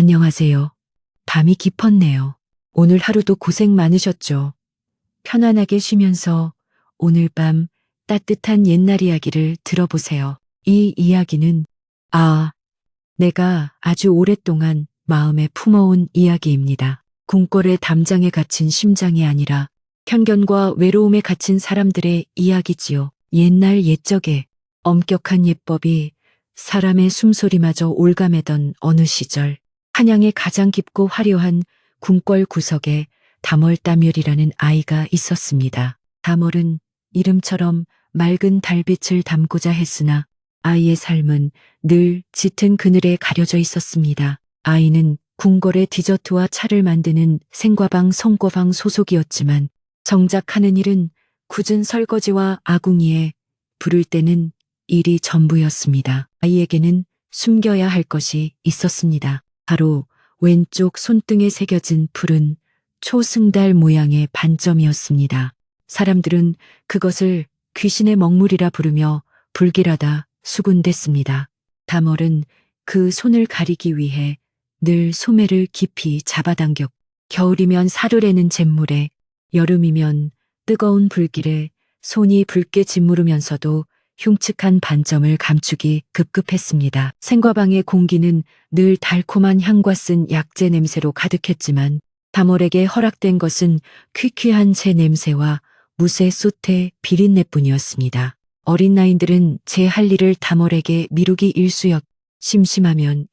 안녕하세요. 밤이 깊었네요. 오늘 하루도 고생 많으셨죠? 편안하게 쉬면서 오늘 밤 따뜻한 옛날 이야기를 들어보세요. 이 이야기는 내가 아주 오랫동안 마음에 품어온 이야기입니다. 궁궐의 담장에 갇힌 심장이 아니라 편견과 외로움에 갇힌 사람들의 이야기지요. 옛날 옛적에 엄격한 예법이 사람의 숨소리마저 올가매던 어느 시절, 한양의 가장 깊고 화려한 궁궐 구석에 다멀따멸이라는 아이가 있었습니다. 다멀은 이름처럼 맑은 달빛을 담고자 했으나 아이의 삶은 늘 짙은 그늘에 가려져 있었습니다. 아이는 궁궐의 디저트와 차를 만드는 생과방 성과방 소속이었지만 정작 하는 일은 굳은 설거지와 아궁이에 불을 때는 일이 전부였습니다. 아이에게는 숨겨야 할 것이 있었습니다. 바로 왼쪽 손등에 새겨진 푸른 초승달 모양의 반점이었습니다. 사람들은 그것을 귀신의 먹물이라 부르며 불길하다 수군댔습니다. 다멀은 그 손을 가리기 위해 늘 소매를 깊이 잡아당겼고 겨울이면 살을 애는 잿물에 여름이면 뜨거운 불길에 손이 붉게 짓무르면서도 흉측한 반점을 감추기 급급했습니다. 생과방의 공기는 늘 달콤한 향과 쓴 약재 냄새로 가득했지만 다멀에게 허락된 것은 퀴퀴한 새 냄새와 무쇠 솥의 비린내뿐이었습니다. 어린 나인들은 제 할 일을 다멀에게 미루기 일쑤였. 심심하면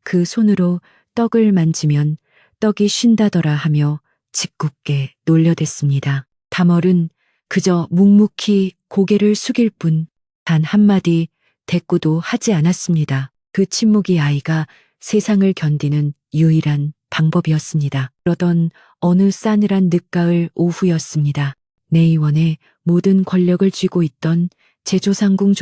그 손으로 떡을 만지면 떡이 쉰다더라 하며 짓궂게 놀려댔습니다. 다멀은 그저 묵묵히 고개를 숙일 뿐 단 한마디 대꾸도 하지 않았습니다. 그 침묵이 아이가 세상을 견디는 유일한 방법이었습니다. 그러던 어느 싸늘한 늦가을 오후였습니다. 내의원의 모든 권력을 쥐고 있던 제조상궁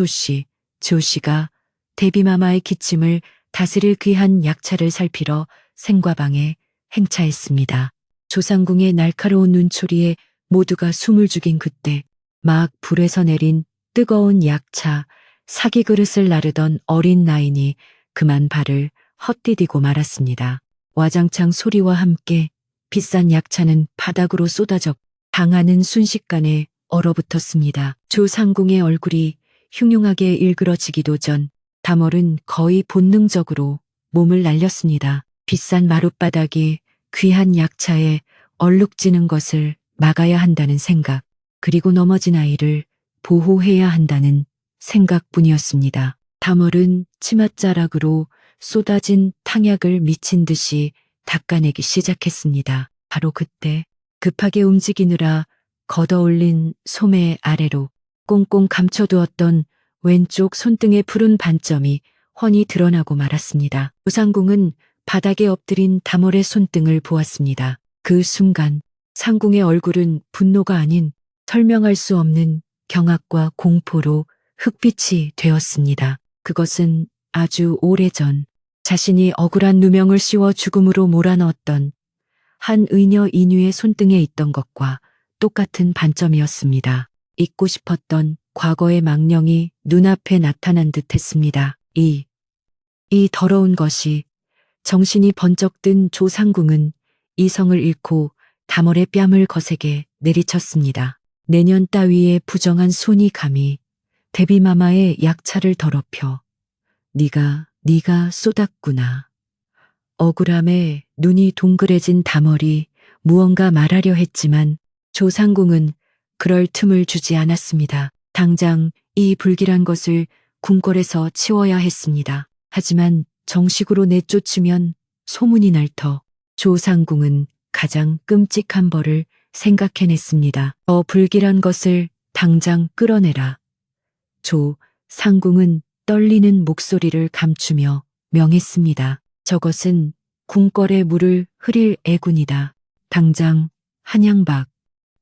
조씨가 대비마마의 기침을 다스릴 귀한 약차를 살피러 생과방에 행차했습니다. 조상궁의 날카로운 눈초리에 모두가 숨을 죽인 그때 막 불에서 내린 뜨거운 약차, 사기 그릇을 나르던 어린 나인이 그만 발을 헛디디고 말았습니다. 와장창 소리와 함께 비싼 약차는 바닥으로 쏟아져 당하는 순식간에 얼어붙었습니다. 조상궁의 얼굴이 흉흉하게 일그러지기도 전 다멀은 거의 본능적으로 몸을 날렸습니다. 비싼 마룻바닥이 귀한 약차에 얼룩지는 것을 막아야 한다는 생각, 그리고 넘어진 아이를 보호해야 한다는 생각뿐이었습니다. 다멀은 치맛자락으로 쏟아진 탕약을 미친 듯이 닦아내기 시작했습니다. 바로 그때 급하게 움직이느라 걷어올린 소매 아래로 꽁꽁 감춰두었던 왼쪽 손등의 푸른 반점이 훤히 드러나고 말았습니다. 조상궁은 바닥에 엎드린 다멀의 손등을 보았습니다. 그 순간 상궁의 얼굴은 분노가 아닌 설명할 수 없는 경악과 공포로 흑빛이 되었습니다. 그것은 아주 오래전 자신이 억울한 누명을 씌워 죽음으로 몰아넣었던 한 의녀 인유의 손등에 있던 것과 똑같은 반점이었습니다. 잊고 싶었던 과거의 망령이 눈앞에 나타난 듯 했습니다. 이 더러운 것이 정신이 번쩍 든 조상궁은 이성을 잃고 다멀의 뺨을 거세게 내리쳤습니다. 내년 따위의 부정한 손이 감히 대비마마의 약차를 더럽혀 네가 쏟았구나. 억울함에 눈이 동그래진 다멀이 무언가 말하려 했지만 조상궁은 그럴 틈을 주지 않았습니다. 당장 이 불길한 것을 궁궐에서 치워야 했습니다. 하지만 정식으로 내쫓으면 소문이 날 터 조상궁은 가장 끔찍한 벌을 생각해냈습니다. 불길한 것을 당장 끌어내라. 조상궁은 떨리는 목소리를 감추며 명했습니다. 저것은 궁궐의 물을 흐릴 애군이다. 당장 한양 밖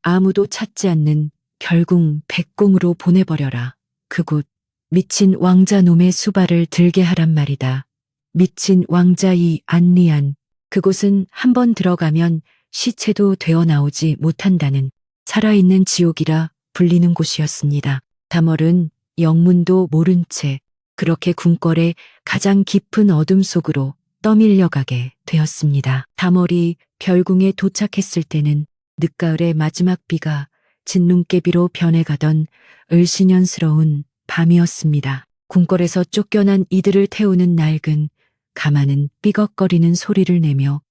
아무도 찾지 않는 결궁 백궁으로 보내버려라. 그곳 미친 왕자 놈의 수발을 들게 하란 말이다. 미친 왕자 이 안리안. 그곳은 한번 들어가면 시체도 되어 나오지 못한다는 살아있는 지옥이라 불리는 곳이었습니다. 다멀은 영문도 모른 채 그렇게 궁궐의 가장 깊은 어둠 속으로 떠밀려가게 되었습니다. 다머리 별궁에 도착했을 때는 늦가을의 마지막 비가 진눈깨비로 변해가던 을씨년스러운 밤이었습니다. 궁궐에서 쫓겨난 이들을 태우는 낡은 가마는 삐걱거리는 소리를 내며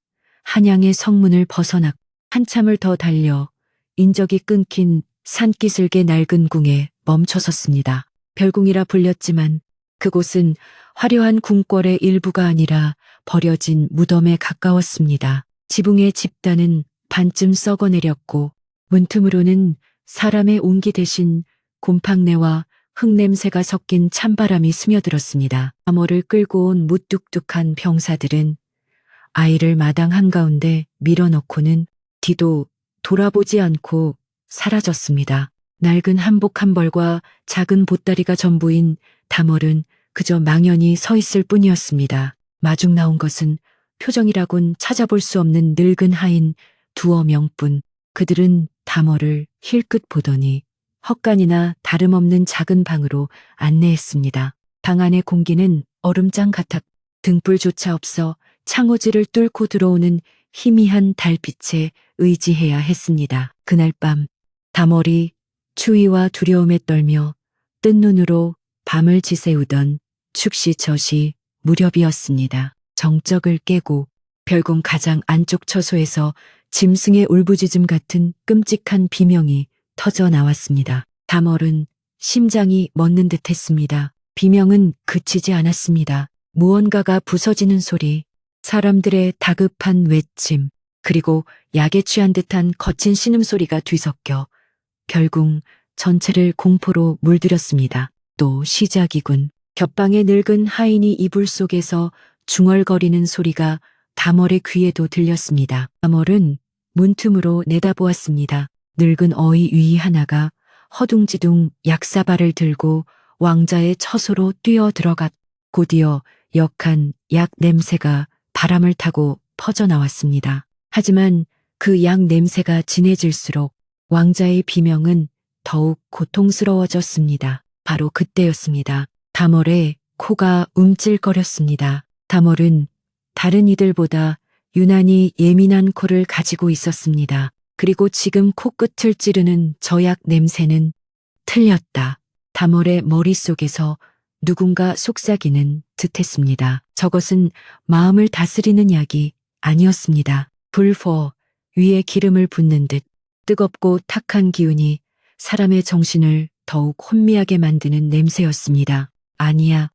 한양의 성문을 벗어나 한참을 더 달려 인적이 끊긴 산기슭의 낡은 궁에 멈춰섰습니다. 별궁이라 불렸지만 그곳은 화려한 궁궐의 일부가 아니라 버려진 무덤에 가까웠습니다. 지붕의 집단은 반쯤 썩어내렸고 문틈으로는 사람의 온기 대신 곰팡내와 흙냄새가 섞인 찬바람이 스며들었습니다. 암호를 끌고 온 무뚝뚝한 병사들은 아이를 마당 한가운데 밀어넣고는 뒤도 돌아보지 않고 사라졌습니다. 낡은 한복 한 벌과 작은 보따리가 전부인 다멀은 그저 망연히 서 있을 뿐이었습니다. 마중 나온 것은 표정이라곤 찾아볼 수 없는 늙은 하인 두어 명뿐. 그들은 다멀을 힐끗 보더니 헛간이나 다름없는 작은 방으로 안내했습니다. 방 안의 공기는 얼음장 같아 등불조차 없어 창호지를 뚫고 들어오는 희미한 달빛에 의지해야 했습니다. 그날 밤 다멀이 추위와 두려움에 떨며 뜬 눈으로 밤을 지새우던 축시저시 무렵이었습니다. 정적을 깨고 별궁 가장 안쪽 처소에서 짐승의 울부짖음 같은 끔찍한 비명이 터져 나왔습니다. 다멀은 심장이 멎는 듯했습니다. 비명은 그치지 않았습니다. 무언가가 부서지는 소리, 사람들의 다급한 외침, 그리고 약에 취한 듯한 거친 신음소리가 뒤섞여 별궁 전체를 공포로 물들였습니다. 또 시작이군. 겹방의 늙은 하인이 이불 속에서 중얼거리는 소리가 다멀의 귀에도 들렸습니다. 다멀은 문틈으로 내다보았습니다. 늙은 어이 위 하나가 허둥지둥 약사발을 들고 왕자의 처소로 뛰어들어갔. 곧이어 역한 약 냄새가 바람을 타고 퍼져나왔습니다. 하지만 그 약 냄새가 진해질수록 왕자의 비명은 더욱 고통스러워졌습니다. 바로 그때였습니다. 다멀의 코가 움찔거렸습니다. 다멀은 다른 이들보다 유난히 예민한 코를 가지고 있었습니다. 그리고 지금 코끝을 찌르는 저 약 냄새는 틀렸다. 다멀의 머릿속에서 누군가 속삭이는 듯했습니다. 저것은 마음을 다스리는 약이 아니었습니다. 불포 위에 기름을 붓는 듯 뜨겁고 탁한 기운이 사람의 정신을 더욱 혼미하게 만드는 냄새였습니다. 아니야.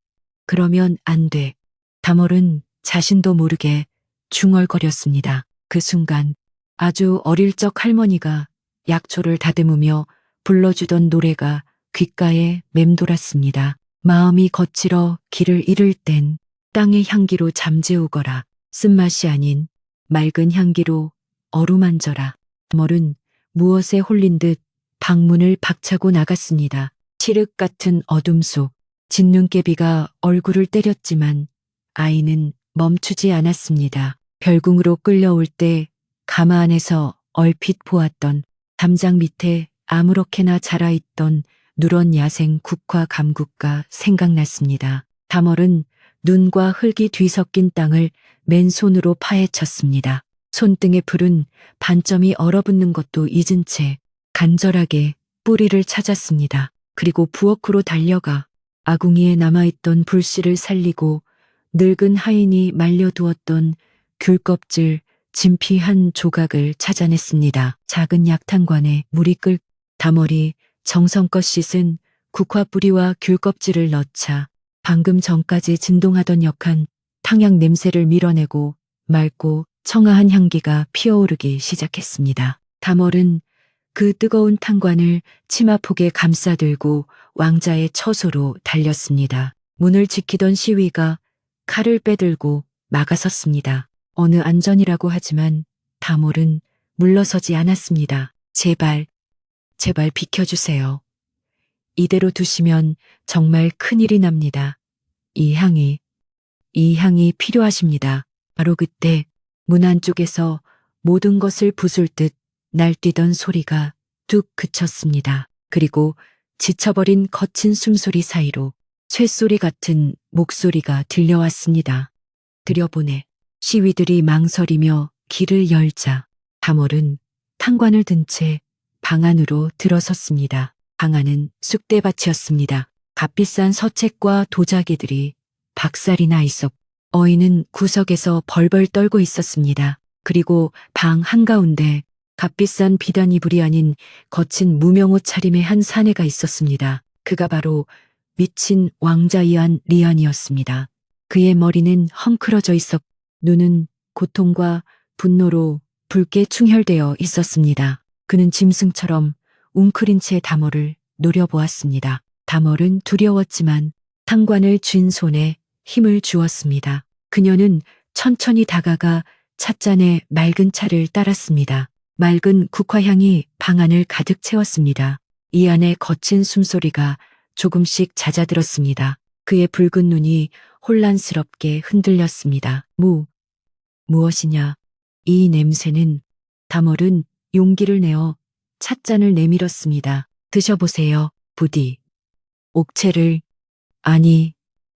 그러면 안 돼. 다멀은 자신도 모르게 중얼거렸습니다. 그 순간 아주 어릴 적 할머니가 약초를 다듬으며 불러주던 노래가 귓가에 맴돌았습니다. 마음이 거칠어 길을 잃을 땐 땅의 향기로 잠재우거라. 쓴맛이 아닌 맑은 향기로 어루만져라. 다멀은 무엇에 홀린 듯 방문을 박차고 나갔습니다. 칠흑 같은 어둠 속 진눈깨비가 얼굴을 때렸지만 아이는 멈추지 않았습니다. 별궁으로 끌려올 때 가마 안에서 얼핏 보았던 담장 밑에 아무렇게나 자라있던 누런 야생 국화 감국가 생각났습니다. 다멀은 눈과 흙이 뒤섞인 땅을 맨손으로 파헤쳤습니다. 손등의 불은 반점이 얼어붙는 것도 잊은 채 간절하게 뿌리를 찾았습니다. 그리고 부엌으로 달려가 아궁이에 남아있던 불씨를 살리고 늙은 하인이 말려두었던 귤껍질 진피 한 조각을 찾아냈습니다. 작은 약탕관에 물이 끓 다멀이 정성껏 씻은 국화뿌리와 귤껍질을 넣자 방금 전까지 진동하던 역한 탕약 냄새를 밀어내고 맑고 청아한 향기가 피어오르기 시작했습니다. 다멀은 그 뜨거운 탕관을 치마폭에 감싸들고 왕자의 처소로 달렸습니다. 문을 지키던 시위가 칼을 빼들고 막아섰습니다. 어느 안전이라고 하지만 다몰은 물러서지 않았습니다. 제발 비켜주세요. 이대로 두시면 정말 큰일이 납니다. 이 향이 필요하십니다. 바로 그때 문 안쪽에서 모든 것을 부술 듯 날뛰던 소리가 뚝 그쳤습니다. 그리고 지쳐버린 거친 숨소리 사이로 쇠소리 같은 목소리가 들려왔습니다. 들여보내. 시위들이 망설이며 길을 열자 다몰은 탕관을 든 채 방 안으로 들어섰습니다. 방 안은 쑥대밭이었습니다. 값비싼 서책과 도자기들이 박살이 나 있었고 어인은 구석에서 벌벌 떨고 있었습니다. 그리고 방 한가운데 값비싼 비단 이불이 아닌 거친 무명옷 차림의 한 사내가 있었습니다. 그가 바로 미친 왕자 이안 리안이었습니다. 그의 머리는 헝클어져 있었고 눈은 고통과 분노로 붉게 충혈되어 있었습니다. 그는 짐승처럼 웅크린 채 다몰을 노려보았습니다. 다몰은 두려웠지만 탕관을 쥔 손에 힘을 주었습니다. 그녀는 천천히 다가가 찻잔에 맑은 차를 따랐습니다. 맑은 국화향이 방 안을 가득 채웠습니다. 이 안에 거친 숨소리가 조금씩 잦아들었습니다. 그의 붉은 눈이 혼란스럽게 흔들렸습니다. 무엇이냐? 이 냄새는. 다몰은 용기를 내어 찻잔을 내밀었습니다. 드셔보세요. 부디. 옥체를, 아니,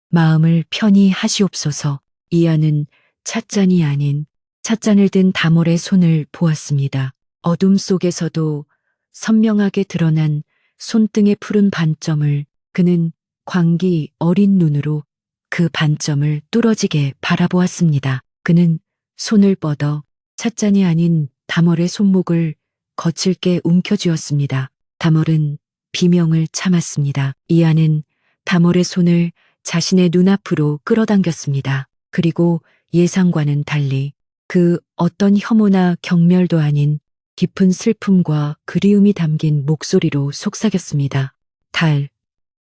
마음을 편히 하시옵소서. 이안은 찻잔이 아닌 찻잔을 든 다몰의 손을 보았습니다. 어둠 속에서도 선명하게 드러난 손등의 푸른 반점을 그는 광기 어린 눈으로 그 반점을 뚫어지게 바라보았습니다. 그는 손을 뻗어 찻잔이 아닌 다몰의 손목을 거칠게 움켜쥐었습니다. 다몰은 비명을 참았습니다. 이안은 다몰의 손을 자신의 눈앞으로 끌어당겼습니다. 그리고 예상과는 달리 그 어떤 혐오나 경멸도 아닌 깊은 슬픔과 그리움이 담긴 목소리로 속삭였습니다.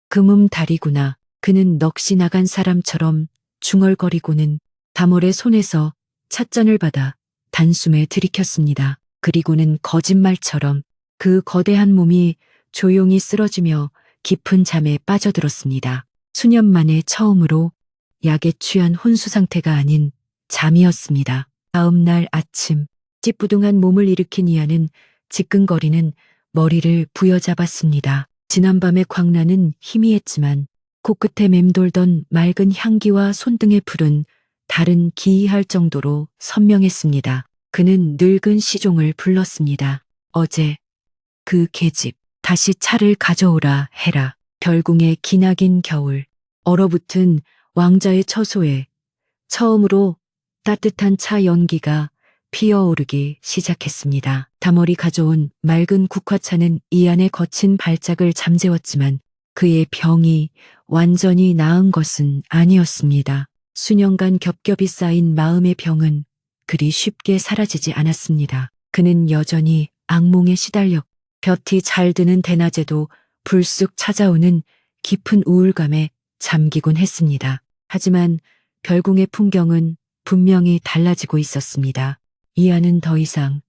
금음달이구나. 그는 넋이 나간 사람처럼 중얼거리고는 다몰의 손에서 찻잔을 받아 단숨에 들이켰습니다. 그리고는 거짓말처럼 그 거대한 몸이 조용히 쓰러지며 깊은 잠에 빠져들었습니다. 수년 만에 처음으로 약에 취한 혼수 상태가 아닌 잠이었습니다. 다음 날 아침 찌뿌둥한 몸을 일으킨 이안은 지끈거리는 머리를 부여잡았습니다. 지난밤의 광란은 희미했지만 코끝에 맴돌던 맑은 향기와 손등의 불은 다른 기이할 정도로 선명했습니다. 그는 늙은 시종을 불렀습니다. 어제 그 계집 다시 차를 가져오라 해라. 별궁의 기나긴 겨울 얼어붙은 왕자의 처소에 처음으로 따뜻한 차 연기가 피어오르기 시작했습니다. 다몰이 가져온 맑은 국화차는 이안의 거친 발작을 잠재웠지만 그의 병이 완전히 나은 것은 아니었습니다. 수년간 겹겹이 쌓인 마음의 병은 그리 쉽게 사라지지 않았습니다. 그는 여전히 악몽에 시달렸고 볕이 잘 드는 대낮에도 불쑥 찾아오는 깊은 우울감에 잠기곤 했습니다. 하지만 별궁의 풍경은 분명히 달라지고 있었습니다. 이안은 더 이상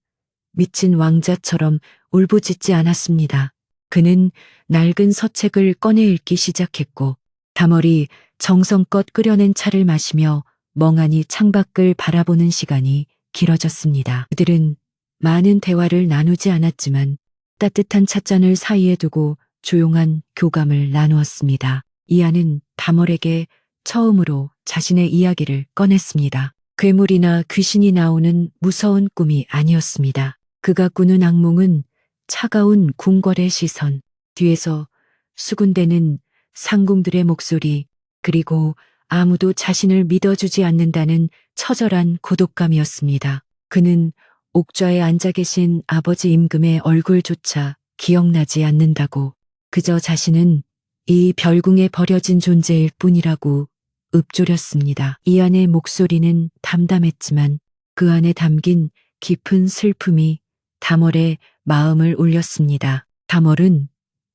미친 왕자처럼 울부짖지 않았습니다. 그는 낡은 서책을 꺼내 읽기 시작했고 다몰이 정성껏 끓여낸 차를 마시며 멍하니 창밖을 바라보는 시간이 길어졌습니다. 그들은 많은 대화를 나누지 않았지만 따뜻한 찻잔을 사이에 두고 조용한 교감을 나누었습니다. 이안은 다몰에게 처음으로 자신의 이야기를 꺼냈습니다. 괴물이나 귀신이 나오는 무서운 꿈이 아니었습니다. 그가 꾸는 악몽은 차가운 궁궐의 시선, 뒤에서 수군대는 상궁들의 목소리, 그리고 아무도 자신을 믿어주지 않는다는 처절한 고독감이었습니다. 그는 옥좌에 앉아 계신 아버지 임금의 얼굴조차 기억나지 않는다고, 그저 자신은 이 별궁에 버려진 존재일 뿐이라고 읊조렸습니다. 이안의 목소리는 담담했지만 그 안에 담긴 깊은 슬픔이 다몰의 마음을 울렸습니다. 다몰은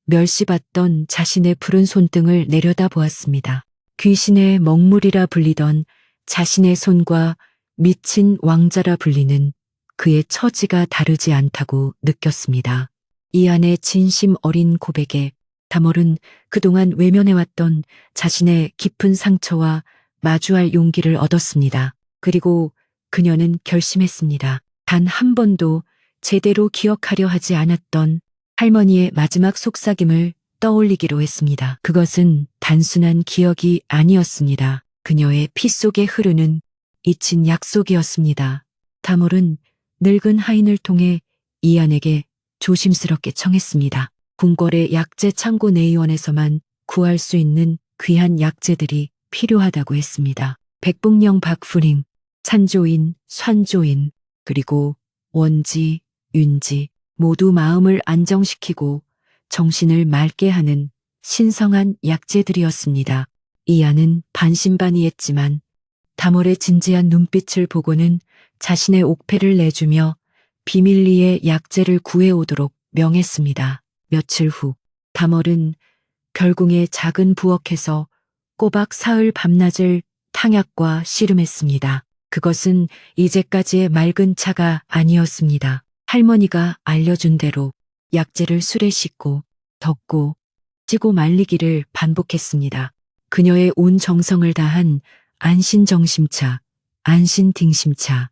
멸시받던 자신의 푸른 손등을 내려다보았습니다. 귀신의 먹물이라 불리던 자신의 손과 미친 왕자라 불리는 그의 처지가 다르지 않다고 느꼈습니다. 이안의 진심 어린 고백에 다몰은 그동안 외면해왔던 자신의 깊은 상처와 마주할 용기를 얻었습니다. 그리고 그녀는 결심했습니다. 단 한 번도 제대로 기억하려 하지 않았던 할머니의 마지막 속삭임을 떠올리기로 했습니다. 그것은 단순한 기억이 아니었습니다. 그녀의 피 속에 흐르는 잊힌 약속이었습니다. 다몰은 늙은 하인을 통해 이안에게 조심스럽게 청했습니다. 궁궐의 약재 창고 내의원에서만 구할 수 있는 귀한 약재들이 필요하다고 했습니다. 백봉령 박프링, 산조인, 산조인, 그리고 원지, 윤지 모두 마음을 안정시키고 정신을 맑게 하는 신성한 약재들이었습니다. 이안은 반신반의했지만 다몰의 진지한 눈빛을 보고는 자신의 옥패를 내주며 비밀리에 약재를 구해오도록 명했습니다. 며칠 후 다몰은 결궁의 작은 부엌에서 꼬박 사흘 밤낮을 탕약과 씨름했습니다. 그것은 이제까지의 맑은 차가 아니었습니다. 할머니가 알려준 대로 약재를 술에 씻고 덮고 찌고 말리기를 반복했습니다. 그녀의 온 정성을 다한 안신정심차, 안신딩심차.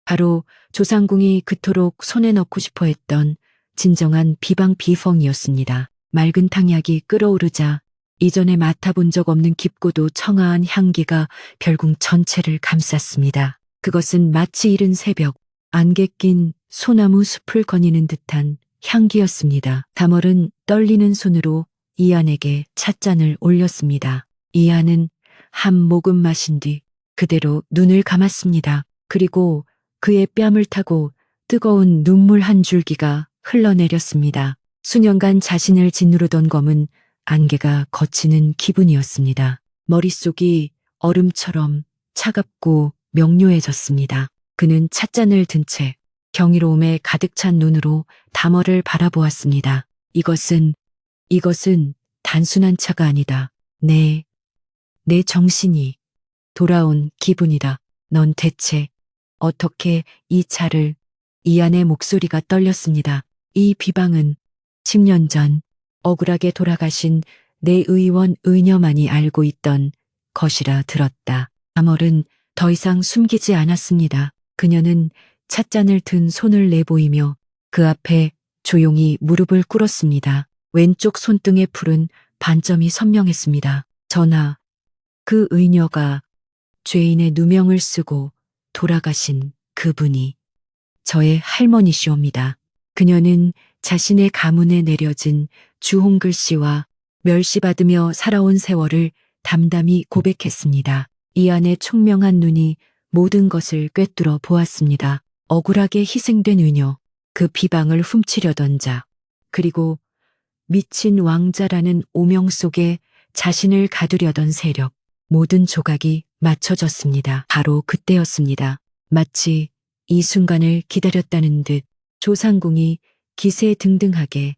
바로 조상궁이 그토록 손에 넣고 싶어 했던 진정한 비방비펑이었습니다. 맑은 탕약이 끓어오르자 이전에 맡아본 적 없는 깊고도 청아한 향기가 별궁 전체를 감쌌습니다. 그것은 마치 이른 새벽 안개 낀 소나무 숲을 거니는 듯한 향기였습니다. 다몰은 떨리는 손으로 이안에게 찻잔을 올렸습니다. 이안은 한 모금 마신 뒤 그대로 눈을 감았습니다. 그리고 그의 뺨을 타고 뜨거운 눈물 한 줄기가 흘러내렸습니다. 수년간 자신을 짓누르던 검은 안개가 걷히는 기분이었습니다. 머릿속이 얼음처럼 차갑고 명료해졌습니다. 그는 찻잔을 든 채 경이로움에 가득 찬 눈으로 다몰을 바라보았습니다. 이것은 단순한 차가 아니다. 내 정신이 돌아온 기분이다. 넌 대체 어떻게 이 차를 이안의 목소리가 떨렸습니다. 이 비방은 10년 전 억울하게 돌아가신 내 의원 의녀만이 알고 있던 것이라 들었다. 다몰은 더 이상 숨기지 않았습니다. 그녀는 찻잔을 든 손을 내보이며 그 앞에 조용히 무릎을 꿇었습니다. 왼쪽 손등에 푸른 반점이 선명했습니다. 전하, 그 의녀가 죄인의 누명을 쓰고 돌아가신 그분이 저의 할머니시옵니다. 그녀는 자신의 가문에 내려진 주홍글씨와 멸시받으며 살아온 세월을 담담히 고백했습니다. 이안의 총명한 눈이 모든 것을 꿰뚫어 보았습니다. 억울하게 희생된 의녀, 그 비방을 훔치려던 자, 그리고 미친 왕자라는 오명 속에 자신을 가두려던 세력, 모든 조각이 맞춰졌습니다. 바로 그때였습니다. 마치 이 순간을 기다렸다는 듯 조상궁이 기세등등하게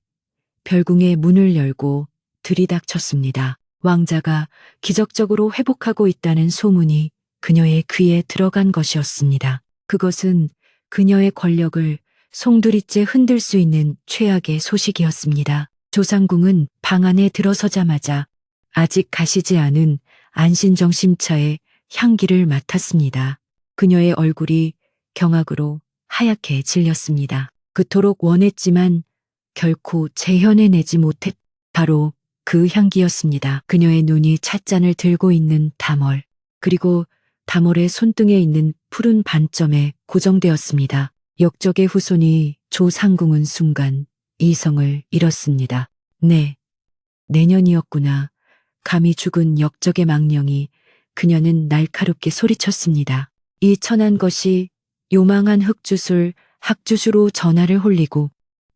별궁의 문을 열고 들이닥쳤습니다. 왕자가 기적적으로 회복하고 있다는 소문이 그녀의 귀에 들어간 것이었습니다. 그것은 그녀의 권력을 송두리째 흔들 수 있는 최악의 소식이었습니다. 조상궁은 방 안에 들어서자마자 아직 가시지 않은 안신정심차의 향기를 맡았습니다. 그녀의 얼굴이 경악으로 하얗게 질렸습니다. 그토록 원했지만 결코 재현해내지 못했 바로 그 향기였습니다. 그녀의 눈이 찻잔을 들고 있는 다몰, 그리고 다몰의 손등에 있는 푸른 반점에 고정되었습니다. 역적의 후손이 조상궁은 순간 이성을 잃었습니다. 네, 내년이었구나. 감히 죽은 역적의 망령이 그녀는 날카롭게 소리쳤습니다. 이 천한 것이 요망한 흑주술, 학주수로 전하를 홀리고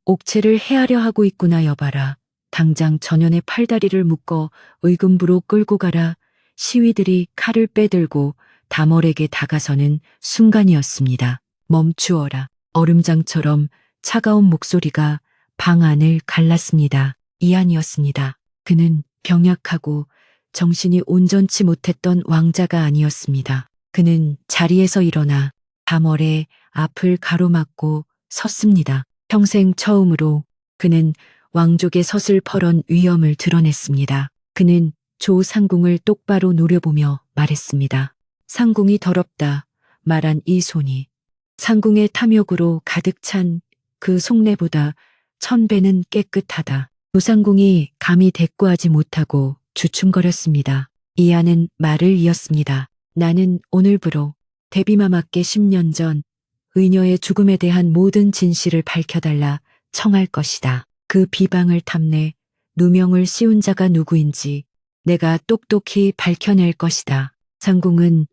옥체를 헤아려 하고 있구나 여봐라. 당장 전연의 팔다리를 묶어 의금부로 끌고 가라. 시위들이 칼을 빼들고 다몰에게 다가서는 순간이었습니다. 멈추어라. 얼음장처럼 차가운 목소리가 방 안을 갈랐습니다. 이안이었습니다. 그는 병약하고 정신이 온전치 못했던 왕자가 아니었습니다. 그는 자리에서 일어나 다몰의 앞을 가로막고 섰습니다. 평생 처음으로 그는 왕족의 서슬퍼런 위엄을 드러냈습니다. 그는 조상궁을 똑바로 노려보며 말했습니다. 상궁이 더럽다 말한 이 손이 상궁의 탐욕으로 가득 찬 그 속내보다 1000배는 깨끗하다. 조상궁이 감히 대꾸하지 못하고 주춤거렸습니다. 이안은 말을 이었습니다. 나는 오늘부로 대비마 맞게 10년 전 의녀의 죽음에 대한 모든 진실을 밝혀달라 청할 것이다. 그 비방을 탐내 누명을 씌운 자가 누구인지 내가 똑똑히 밝혀낼 것이다. 상궁은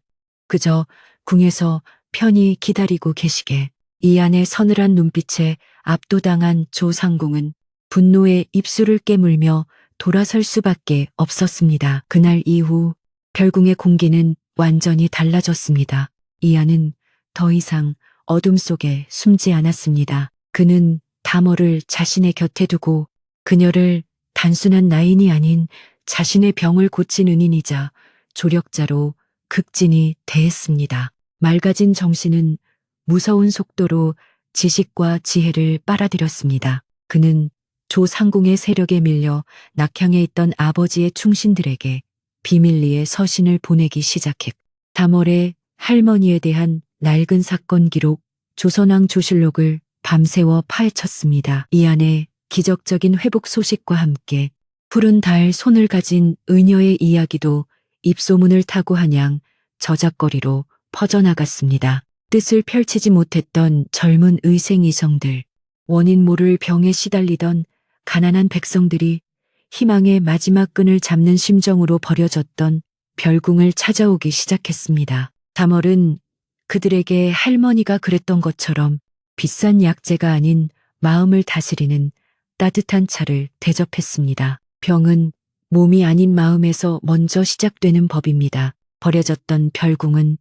그저 궁에서 편히 기다리고 계시게 이 안의 서늘한 눈빛에 압도당한 조상궁은 분노에 입술을 깨물며 돌아설 수밖에 없었습니다. 그날 이후 별궁의 공기는 완전히 달라졌습니다. 이하는 더 이상 어둠 속에 숨지 않았습니다. 그는 다모를 자신의 곁에 두고 그녀를 단순한 나인이 아닌 자신의 병을 고친 은인이자 조력자로 극진히 대했습니다. 맑아진 정신은 무서운 속도로 지식과 지혜를 빨아들였습니다. 그는 조상궁의 세력에 밀려 낙향에 있던 아버지의 충신들에게 비밀리에 서신을 보내기 시작했고 다월의 할머니에 대한 낡은 사건 기록 조선왕 조실록을 밤새워 파헤쳤습니다. 이 안에 기적적인 회복 소식과 함께 푸른 달 손을 가진 의녀의 이야기도 입소문을 타고 한양 저작거리로 퍼져나갔습니다. 뜻을 펼치지 못했던 젊은 의생이성들, 원인 모를 병에 시달리던 가난한 백성들이 희망의 마지막 끈을 잡는 심정으로 버려졌던 별궁을 찾아오기 시작했습니다. 다월은 그들에게 할머니가 그랬던 것처럼 비싼 약재가 아닌 마음을 다스리는 따뜻한 차를 대접했습니다. 병은 몸이 아닌 마음에서 먼저 시작되는 법입니다. 버려졌던 별궁은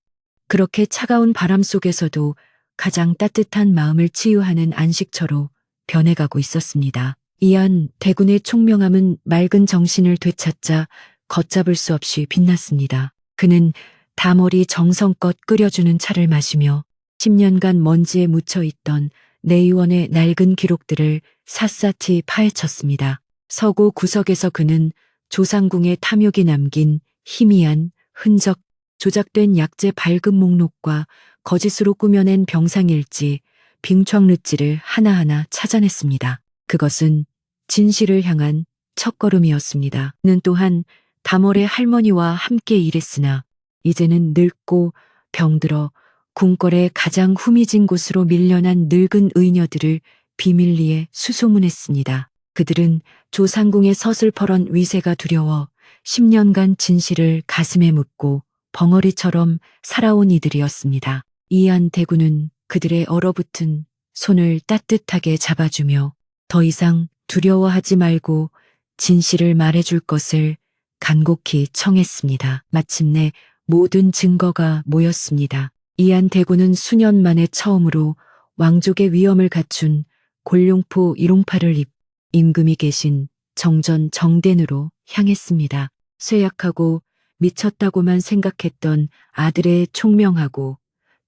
그렇게 차가운 바람 속에서도 가장 따뜻한 마음을 치유하는 안식처로 변해가고 있었습니다. 이안 대군의 총명함은 맑은 정신을 되찾자 걷잡을 수 없이 빛났습니다. 그는 다머리 정성껏 끓여주는 차를 마시며 10년간 먼지에 묻혀있던 내의원의 낡은 기록들을 샅샅이 파헤쳤습니다. 서고 구석에서 그는 조상궁의 탐욕이 남긴 희미한 흔적, 조작된 약재 발급 목록과 거짓으로 꾸며낸 병상일지, 빙창르지를 하나하나 찾아냈습니다. 그것은 진실을 향한 첫걸음이었습니다. 그는 또한 다월의 할머니와 함께 일했으나 이제는 늙고 병들어 궁궐의 가장 후미진 곳으로 밀려난 늙은 의녀들을 비밀리에 수소문했습니다. 그들은 조상궁의 서슬퍼런 위세가 두려워 10년간 진실을 가슴에 묻고 벙어리처럼 살아온 이들이었습니다. 이안 대군은 그들의 얼어붙은 손을 따뜻하게 잡아주며 더 이상 두려워하지 말고 진실을 말해줄 것을 간곡히 청했습니다. 마침내 모든 증거가 모였습니다. 이안 대군은 수년 만에 처음으로 왕족의 위엄을 갖춘 골룡포 일용파를 임금이 계신 정전 정殿으로 향했습니다. 쇠약하고 미쳤다고만 생각했던 아들의 총명하고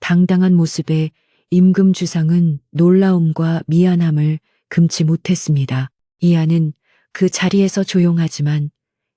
당당한 모습에 임금 주상은 놀라움과 미안함을 금치 못했습니다. 이안은 그 자리에서 조용하지만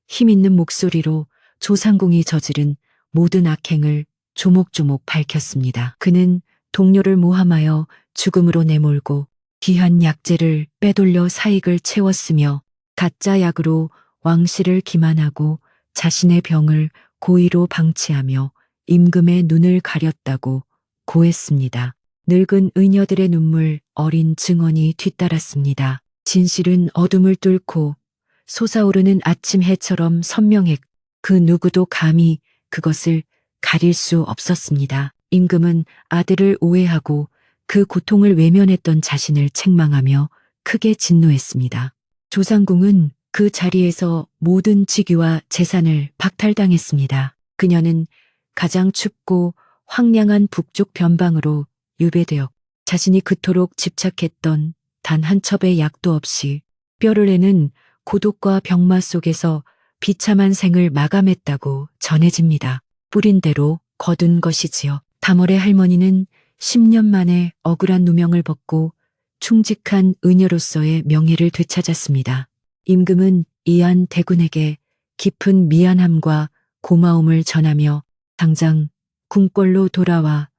힘있는 목소리로 조상궁이 저지른 모든 악행을 조목조목 밝혔습니다. 그는 동료를 모함하여 죽음으로 내몰고 귀한 약재를 빼돌려 사익을 채웠으며 가짜 약으로 왕실을 기만하고 자신의 병을 고의로 방치하며 임금의 눈을 가렸다고 고했습니다. 늙은 의녀들의 눈물 어린 증언이 뒤따랐습니다. 진실은 어둠을 뚫고 솟아오르는 아침 해처럼 선명했고 그 누구도 감히 그것을 가릴 수 없었습니다. 임금은 아들을 오해하고 그 고통을 외면했던 자신을 책망하며 크게 진노했습니다. 조상궁은 그 자리에서 모든 직위와 재산을 박탈당했습니다. 그녀는 가장 춥고 황량한 북쪽 변방으로 유배되어 자신이 그토록 집착했던 단 한 첩의 약도 없이 뼈를 내는 고독과 병마 속에서 비참한 생을 마감했다고 전해집니다. 뿌린 대로 거둔 것이지요. 다월의 할머니는 10년 만에 억울한 누명을 벗고 충직한 의녀로서의 명예를 되찾았습니다. 임금은 이안 대군에게 깊은 미안함과 고마움을 전하며 당장 궁궐로 돌아와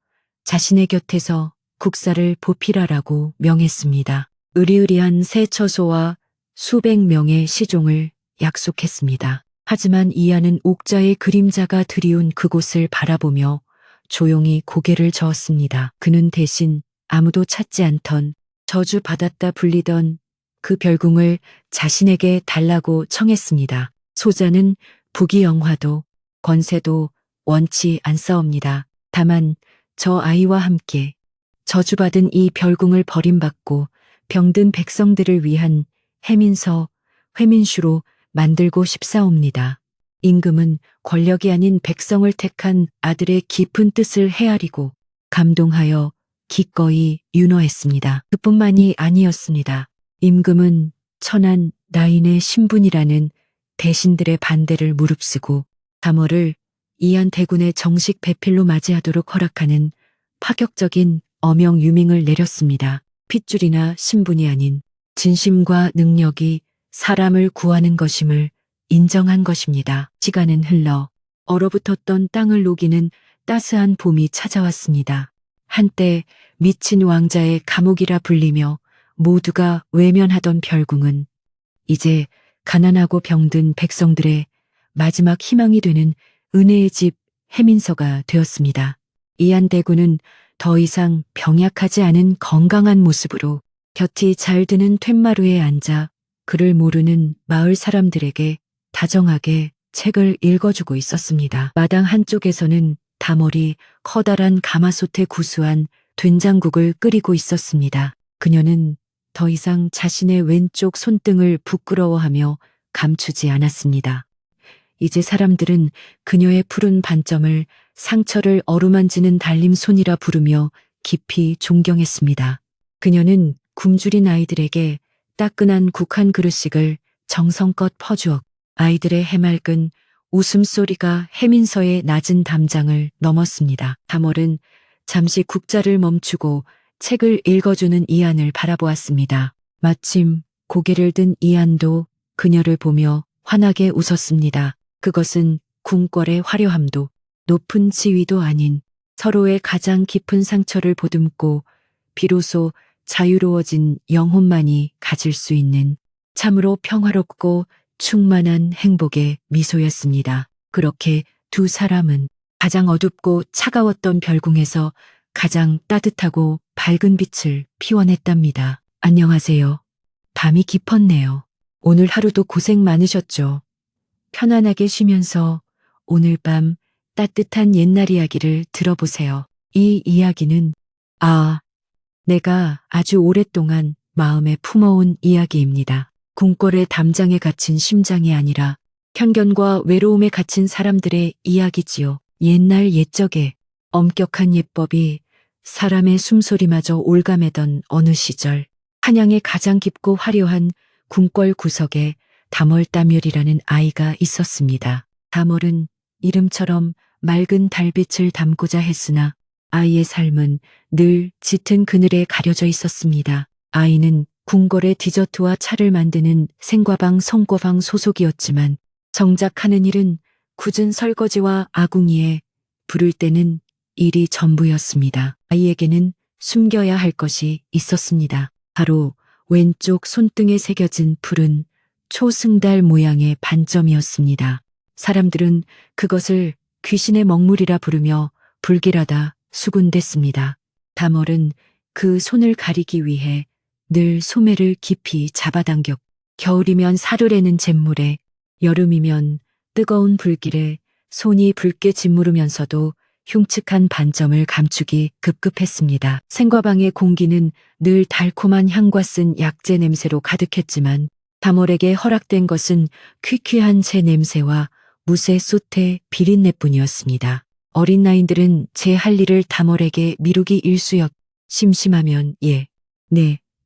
자신의 곁에서 국사를 보필하라고 명했습니다. 으리으리한 새 처소와 수백 명의 시종을 약속했습니다. 하지만 이안은 옥자의 그림자가 드리운 그곳을 바라보며 조용히 고개를 저었습니다. 그는 대신 아무도 찾지 않던 저주받았다 불리던 그 별궁을 자신에게 달라고 청했습니다. 소자는 부귀영화도 권세도 원치 않사옵니다. 다만 저 아이와 함께 저주받은 이 별궁을 버림받고 병든 백성들을 위한 해민서, 회민슈로 만들고 싶사옵니다. 임금은 권력이 아닌 백성을 택한 아들의 깊은 뜻을 헤아리고 감동하여 기꺼이 윤허했습니다. 그뿐만이 아니었습니다. 임금은 천한 나인의 신분이라는 대신들의 반대를 무릅쓰고 담월을 이안 대군의 정식 배필로 맞이하도록 허락하는 파격적인 어명 유명을 내렸습니다. 핏줄이나 신분이 아닌 진심과 능력이 사람을 구하는 것임을 인정한 것입니다. 시간은 흘러 얼어붙었던 땅을 녹이는 따스한 봄이 찾아왔습니다. 한때 미친 왕자의 감옥이라 불리며 모두가 외면하던 별궁은 이제 가난하고 병든 백성들의 마지막 희망이 되는 은혜의 집 해민서가 되었습니다. 이안대군은 더 이상 병약하지 않은 건강한 모습으로 곁이 잘 드는 툇마루에 앉아 그를 모르는 마을 사람들에게 다정하게 책을 읽어주고 있었습니다. 마당 한쪽에서는 다몰이 커다란 가마솥에 구수한 된장국을 끓이고 있었습니다. 그녀는 더 이상 자신의 왼쪽 손등을 부끄러워하며 감추지 않았습니다. 이제 사람들은 그녀의 푸른 반점을 상처를 어루만지는 달림손이라 부르며 깊이 존경했습니다. 그녀는 굶주린 아이들에게 따끈한 국 한 그릇씩을 정성껏 퍼주었고 아이들의 해맑은 웃음소리가 해민서의 낮은 담장을 넘었습니다. 다몰은 잠시 국자를 멈추고 책을 읽어주는 이안을 바라보았습니다. 마침 고개를 든 이안도 그녀를 보며 환하게 웃었습니다. 그것은 궁궐의 화려함도 높은 지위도 아닌 서로의 가장 깊은 상처를 보듬고 비로소 자유로워진 영혼만이 가질 수 있는 참으로 평화롭고 충만한 행복의 미소였습니다. 그렇게 두 사람은 가장 어둡고 차가웠던 별궁에서 가장 따뜻하고 밝은 빛을 피워냈답니다. 안녕하세요. 밤이 깊었네요. 오늘 하루도 고생 많으셨죠? 편안하게 쉬면서 오늘 밤 따뜻한 옛날 이야기를 들어보세요. 이 이야기는 내가 아주 오랫동안 마음에 품어온 이야기입니다. 궁궐의 담장에 갇힌 심장이 아니라 편견과 외로움에 갇힌 사람들의 이야기지요. 옛날 옛적에 엄격한 예법이 사람의 숨소리마저 올가매던 어느 시절, 한양의 가장 깊고 화려한 궁궐 구석에 다멀따멸이라는 아이가 있었습니다. 다멀은 이름처럼 맑은 달빛을 담고자 했으나 아이의 삶은 늘 짙은 그늘에 가려져 있었습니다. 아이는 궁궐의 디저트와 차를 만드는 생과방 성과방 소속이었지만 정작 하는 일은 굳은 설거지와 아궁이에 불을 때는 일이 전부였습니다. 아이에게는 숨겨야 할 것이 있었습니다. 바로 왼쪽 손등에 새겨진 푸른 초승달 모양의 반점이었습니다. 사람들은 그것을 귀신의 먹물이라 부르며 불길하다 수군댔습니다. 다멀은 그 손을 가리기 위해 늘 소매를 깊이 잡아당겼. 겨울이면 사르래는 잿물에, 여름이면 뜨거운 불길에 손이 붉게 짓무르면서도 흉측한 반점을 감추기 급급했습니다. 생과방의 공기는 늘 달콤한 향과 쓴 약재 냄새로 가득했지만 다몰에게 허락된 것은 퀴퀴한 새 냄새와 무쇠 솥의 비린내뿐이었습니다. 어린 나인들은 제 할 일을 다몰에게 미루기 일쑤였. 심심하면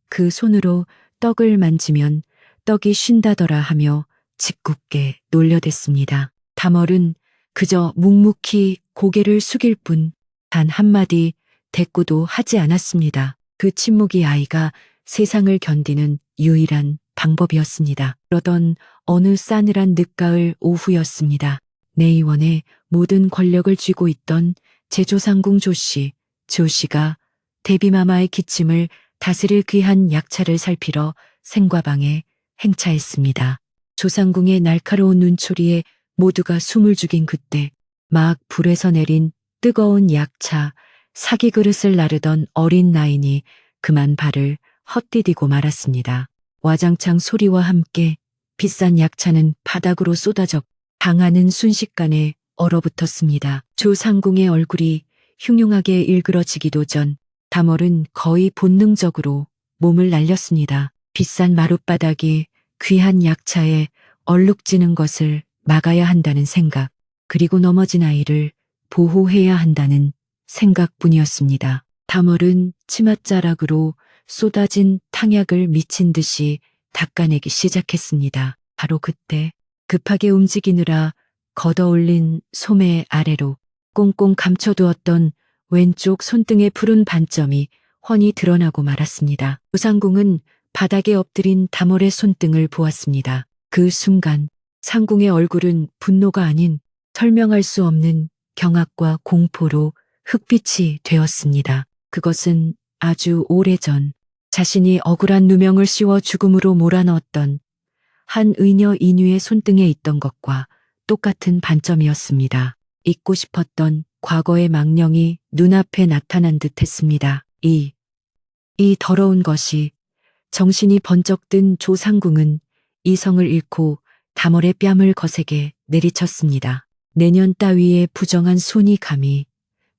그 손으로 떡을 만지면 떡이 쉰다더라 하며 짓궂게 놀려댔습니다. 다멀은 그저 묵묵히 고개를 숙일 뿐 단 한마디 대꾸도 하지 않았습니다. 그 침묵이 아이가 세상을 견디는 유일한 방법이었습니다. 그러던 어느 싸늘한 늦가을 오후였습니다. 내의원의 모든 권력을 쥐고 있던 제조상궁 조씨가 대비마마의 기침을 다스릴 귀한 약차를 살피러 생과방에 행차했습니다. 조상궁의 날카로운 눈초리에 모두가 숨을 죽인 그때 막 불에서 내린 뜨거운 약차, 사기 그릇을 나르던 어린 나인이 그만 발을 헛디디고 말았습니다. 와장창 소리와 함께 비싼 약차는 바닥으로 쏟아져 당하는 순식간에 얼어붙었습니다. 조상궁의 얼굴이 흉흉하게 일그러지기도 전 다멀은 거의 본능적으로 몸을 날렸습니다. 비싼 마룻바닥이 귀한 약차에 얼룩지는 것을 막아야 한다는 생각, 그리고 넘어진 아이를 보호해야 한다는 생각뿐이었습니다. 다멀은 치맛자락으로 쏟아진 탕약을 미친 듯이 닦아내기 시작했습니다. 바로 그때 급하게 움직이느라 걷어올린 소매 아래로 꽁꽁 감춰두었던 왼쪽 손등의 푸른 반점이 훤히 드러나고 말았습니다. 조상궁은 바닥에 엎드린 다멀의 손등을 보았습니다. 그 순간 상궁의 얼굴은 분노가 아닌 설명할 수 없는 경악과 공포로 흑빛이 되었습니다. 그것은 아주 오래전 자신이 억울한 누명을 씌워 죽음으로 몰아넣었던 한 의녀 인유의 손등에 있던 것과 똑같은 반점이었습니다. 잊고 싶었던 과거의 망령이 눈앞에 나타난 듯 했습니다. 이 더러운 것이 정신이 번쩍 든 조상궁은 이성을 잃고 다멀의 뺨을 거세게 내리쳤습니다. 내년 따위의 부정한 손이 감히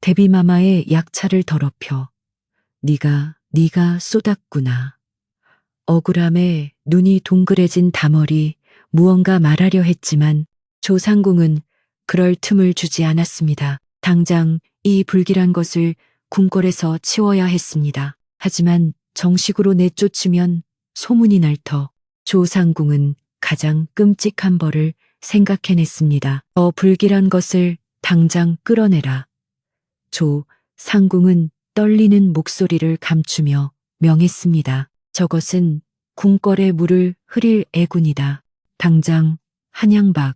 데비마마의 약차를 더럽혀 네가 쏟았구나. 억울함에 눈이 동그래진 다멀이 무언가 말하려 했지만 조상궁은 그럴 틈을 주지 않았습니다. 당장 이 불길한 것을 궁궐에서 치워야 했습니다. 하지만 정식으로 내쫓으면 소문이 날 터 조상궁은 가장 끔찍한 벌을 생각해냈습니다. 더 불길한 것을 당장 끌어내라. 조상궁은 떨리는 목소리를 감추며 명했습니다. 저것은 궁궐의 물을 흐릴 애군이다. 당장 한양박,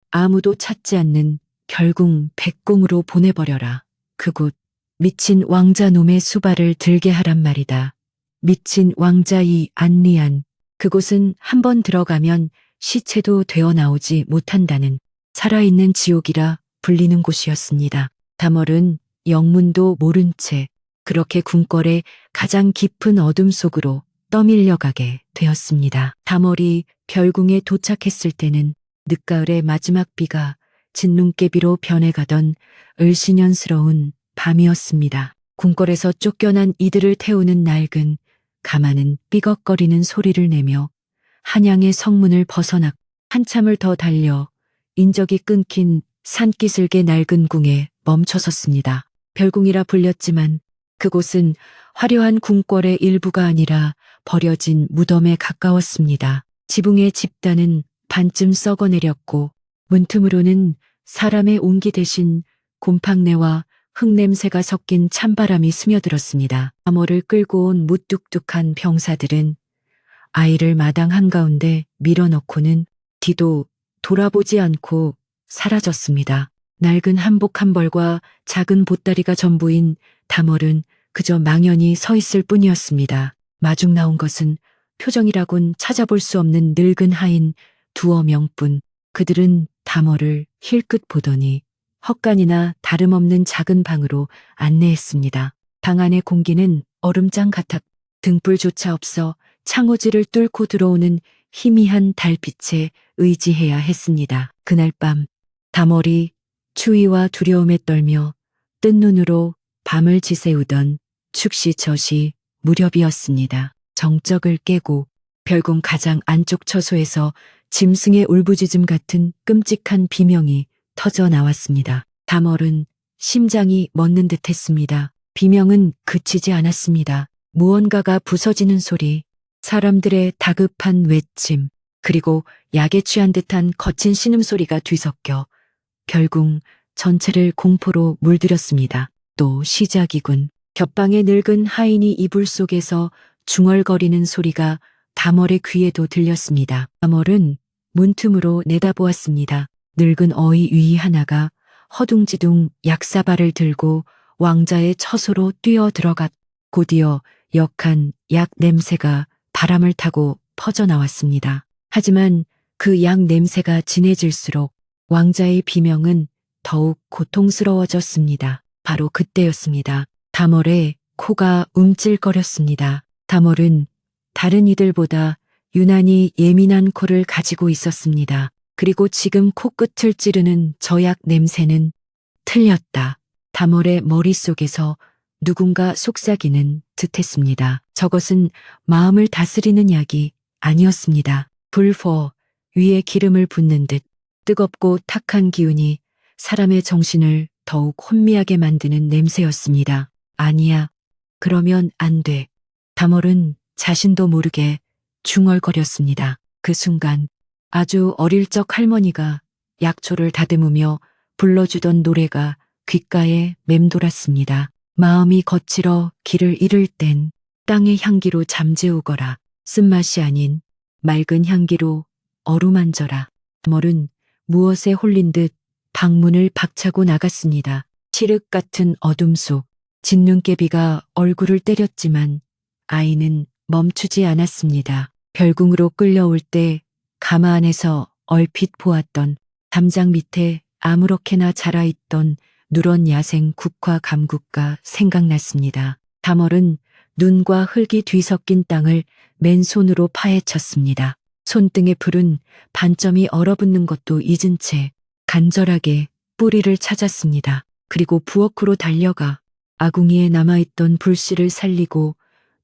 아무도 찾지 않는 결궁 백궁으로 보내버려라. 그곳 미친 왕자놈의 수발을 들게 하란 말이다. 미친 왕자이 안리안, 그곳은 한번 들어가면 시체도 되어 나오지 못한다는 살아있는 지옥이라 불리는 곳이었습니다. 다멀은 영문도 모른 채 그렇게 궁궐의 가장 깊은 어둠 속으로 떠밀려가게 되었습니다. 다멀이 별궁에 도착했을 때는 늦가을의 마지막 비가 진눈깨비로 변해가던 을씨년스러운 밤이었습니다. 궁궐에서 쫓겨난 이들을 태우는 낡은 가마는 삐걱거리는 소리를 내며 한양의 성문을 벗어나 한참을 더 달려 인적이 끊긴 산기슭의 낡은 궁에 멈춰섰습니다. 별궁이라 불렸지만 그곳은 화려한 궁궐의 일부가 아니라 버려진 무덤에 가까웠습니다. 지붕의 집단은 반쯤 썩어내렸고 문틈으로는 사람의 온기 대신 곰팡내와 흙냄새가 섞인 찬바람이 스며들었습니다. 다멀을 끌고 온 무뚝뚝한 병사들은 아이를 마당 한가운데 밀어넣고는 뒤도 돌아보지 않고 사라졌습니다. 낡은 한복 한 벌과 작은 보따리가 전부인 다멀은 그저 망연히 서 있을 뿐이었습니다. 마중 나온 것은 표정이라곤 찾아볼 수 없는 늙은 하인 두어 명뿐. 그들은 다멀을 힐끗 보더니 헛간이나 다름없는 작은 방으로 안내했습니다. 방 안의 공기는 얼음장 같아 등불조차 없어 창호지를 뚫고 들어오는 희미한 달빛에 의지해야 했습니다. 그날 밤 다멀이 추위와 두려움에 떨며 뜬 눈으로 밤을 지새우던 축시저시 무렵이었습니다. 정적을 깨고 별궁 가장 안쪽 처소에서 짐승의 울부짖음 같은 끔찍한 비명이 터져 나왔습니다. 다멀은 심장이 멎는 듯했습니다. 비명은 그치지 않았습니다. 무언가가 부서지는 소리, 사람들의 다급한 외침, 그리고 약에 취한 듯한 거친 신음소리가 뒤섞여 별궁 전체를 공포로 물들였습니다. 또 시작이군. 겹방의 늙은 하인이 이불 속에서 중얼거리는 소리가 다멀의 귀에도 들렸습니다. 다멀은 문틈으로 내다보았습니다. 늙은 어이 위 하나가 허둥지둥 약사발을 들고 왕자의 처소로 뛰어 들어갔. 곧이어 역한 약 냄새가 바람을 타고 퍼져나왔습니다. 하지만 그 약 냄새가 진해질수록 왕자의 비명은 더욱 고통스러워졌습니다. 바로 그때였습니다. 다멀의 코가 움찔거렸습니다. 다멀은 다른 이들보다 유난히 예민한 코를 가지고 있었습니다. 그리고 지금 코끝을 찌르는 저 약 냄새는 틀렸다. 다멀의 머릿속에서 누군가 속삭이는 듯했습니다. 저것은 마음을 다스리는 약이 아니었습니다. 불포 위에 기름을 붓는 듯 뜨겁고 탁한 기운이 사람의 정신을 더욱 혼미하게 만드는 냄새였습니다. 아니야. 그러면 안 돼. 다멀은 자신도 모르게 중얼거렸습니다. 그 순간 아주 어릴 적 할머니가 약초를 다듬으며 불러주던 노래가 귓가에 맴돌았습니다. 마음이 거칠어 길을 잃을 땐 땅의 향기로 잠재우거라. 쓴맛이 아닌 맑은 향기로 어루만져라. 다멀은 무엇에 홀린 듯 방문을 박차고 나갔습니다. 칠흑 같은 어둠 속 진눈깨비가 얼굴을 때렸지만 아이는 멈추지 않았습니다. 별궁으로 끌려올 때 가마 안에서 얼핏 보았던 담장 밑에 아무렇게나 자라있던 누런 야생 국화 감국가 생각났습니다. 다멀은 눈과 흙이 뒤섞인 땅을 맨손으로 파헤쳤습니다. 손등에 불은 반점이 얼어붙는 것도 잊은 채 간절하게 뿌리를 찾았습니다. 그리고 부엌으로 달려가 아궁이에 남아있던 불씨를 살리고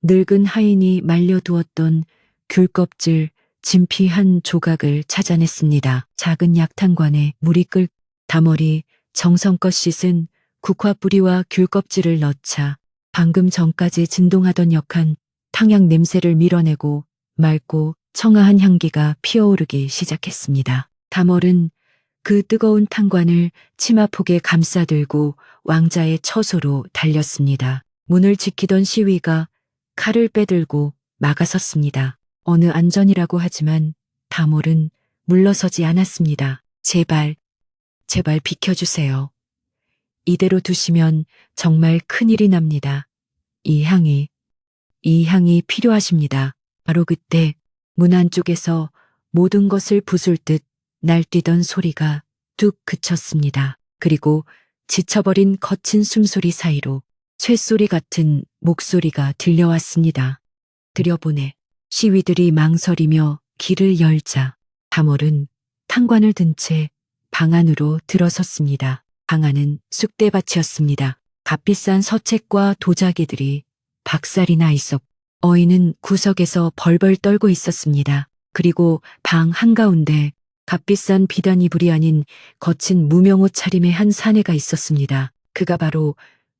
늙은 하인이 말려두었던 귤껍질 진피 한 조각을 찾아냈습니다. 작은 약탕관에 물이 끓 다멀이 정성껏 씻은 국화 뿌리와 귤껍질을 넣자 방금 전까지 진동하던 역한 탕약 냄새를 밀어내고 맑고 청아한 향기가 피어오르기 시작했습니다. 다멀은 그 뜨거운 탕관을 치마폭에 감싸들고 왕자의 처소로 달렸습니다. 문을 지키던 시위가 칼을 빼들고 막아섰습니다. 어느 안전이라고 하지만 다몰은 물러서지 않았습니다. 제발 비켜주세요. 이대로 두시면 정말 큰일이 납니다. 이 향이 필요하십니다. 바로 그때 문 안쪽에서 모든 것을 부술 듯 날뛰던 소리가 뚝 그쳤습니다. 그리고 지쳐버린 거친 숨소리 사이로 쇳소리 같은 목소리가 들려왔습니다. 들여보내. 시위들이 망설이며 길을 열자 다몰은 탕관을 든 채 방 안으로 들어섰습니다. 방 안은 쑥대밭이었습니다. 값비싼 서책과 도자기들이 박살이 나 있었고 어인은 구석에서 벌벌 떨고 있었습니다. 그리고 방 한가운데 값비싼 비단 이불이 아닌 거친 무명옷 차림의 한 사내가 있었습니다. 그가 바로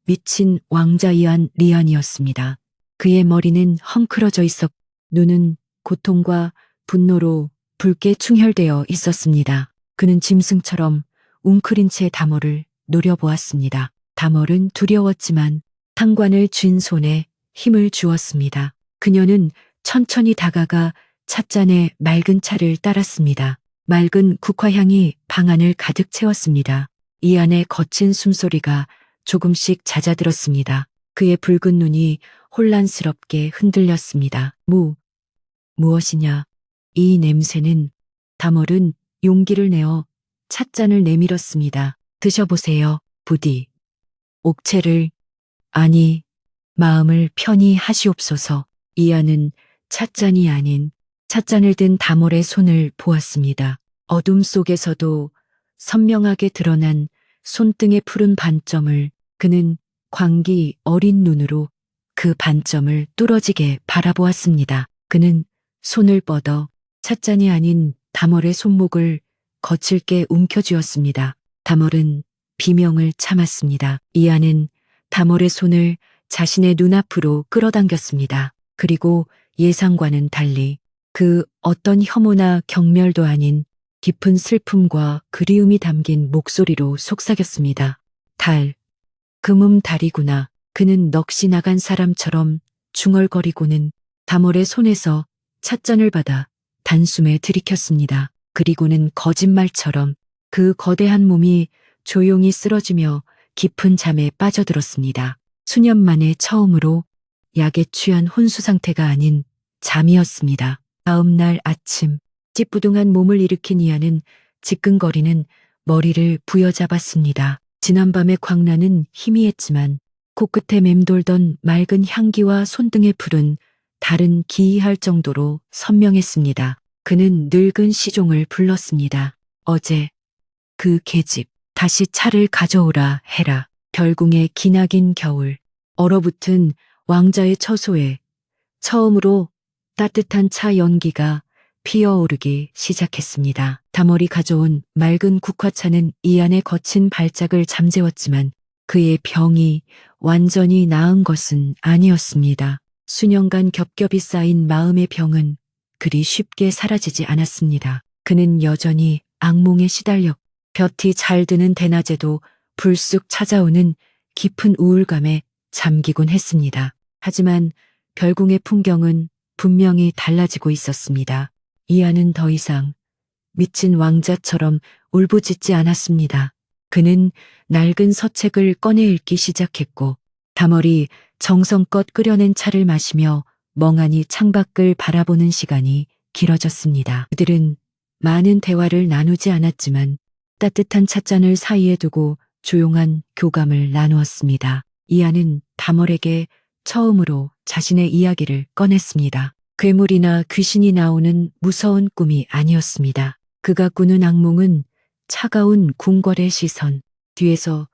미친 왕자 이안 리안이었습니다. 그의 머리는 헝클어져 있었고 눈은 고통과 분노로 붉게 충혈되어 있었습니다. 그는 짐승처럼 웅크린 채 다몰을 노려보았습니다. 다몰은 두려웠지만 탕관을 쥔 손에 힘을 주었습니다. 그녀는 천천히 다가가 찻잔에 맑은 차를 따랐습니다. 맑은 국화향이 방 안을 가득 채웠습니다. 이 안에 거친 숨소리가 조금씩 잦아들었습니다. 그의 붉은 눈이 혼란스럽게 흔들렸습니다. 무엇이냐? 이 냄새는. 다몰은 용기를 내어 찻잔을 내밀었습니다. 드셔보세요. 부디. 옥체를, 아니, 마음을 편히 하시옵소서. 이안은 찻잔이 아닌 찻잔을 든 다몰의 손을 보았습니다. 어둠 속에서도 선명하게 드러난 손등의 푸른 반점을 그는 광기 어린 눈으로 그 반점을 뚫어지게 바라보았습니다. 그는 손을 뻗어 찻잔이 아닌 다몰의 손목을 거칠게 움켜쥐었습니다. 다몰은 비명을 참았습니다. 이안은 다몰의 손을 자신의 눈앞으로 끌어당겼습니다. 그리고 예상과는 달리 그 어떤 혐오나 경멸도 아닌 깊은 슬픔과 그리움이 담긴 목소리로 속삭였습니다. 달이구나. 그는 넋이 나간 사람처럼 중얼거리고는 다몰의 손에서 찻잔을 받아 단숨에 들이켰습니다. 그리고는 거짓말처럼 그 거대한 몸이 조용히 쓰러지며 깊은 잠에 빠져들었습니다. 수년 만에 처음으로 약에 취한 혼수 상태가 아닌 잠이었습니다. 다음 날 아침 찌뿌둥한 몸을 일으킨 이하는 지끈거리는 머리를 부여잡았습니다. 지난밤의 광란은 희미했지만 코끝에 맴돌던 맑은 향기와 손등의 풀은 다른 기이할 정도로 선명했습니다. 그는 늙은 시종을 불렀습니다. 어제 그 계집 다시 차를 가져오라 해라. 별궁의 기나긴 겨울 얼어붙은 왕자의 처소에 처음으로 따뜻한 차 연기가 피어오르기 시작했습니다. 다머리 가져온 맑은 국화차는 이안의 거친 발작을 잠재웠지만 그의 병이 완전히 나은 것은 아니었습니다. 수년간 겹겹이 쌓인 마음의 병은 그리 쉽게 사라지지 않았습니다. 그는 여전히 악몽에 시달려 볕이 잘 드는 대낮에도 불쑥 찾아오는 깊은 우울감에 잠기곤 했습니다. 하지만 별궁의 풍경은 분명히 달라지고 있었습니다. 이안은 더 이상 미친 왕자처럼 울부짖지 않았습니다. 그는 낡은 서책을 꺼내 읽기 시작했고 다머리 정성껏 끓여낸 차를 마시며 멍하니 창밖을 바라보는 시간이 길어졌습니다. 그들은 많은 대화를 나누지 않았지만 따뜻한 찻잔을 사이에 두고 조용한 교감을 나누었습니다. 이안은 다멀에게 처음으로 자신의 이야기를 꺼냈습니다. 괴물이나 귀신이 나오는 무서운 꿈이 아니었습니다. 그가 꾸는 악몽은 차가운 궁궐의 시선, 뒤에서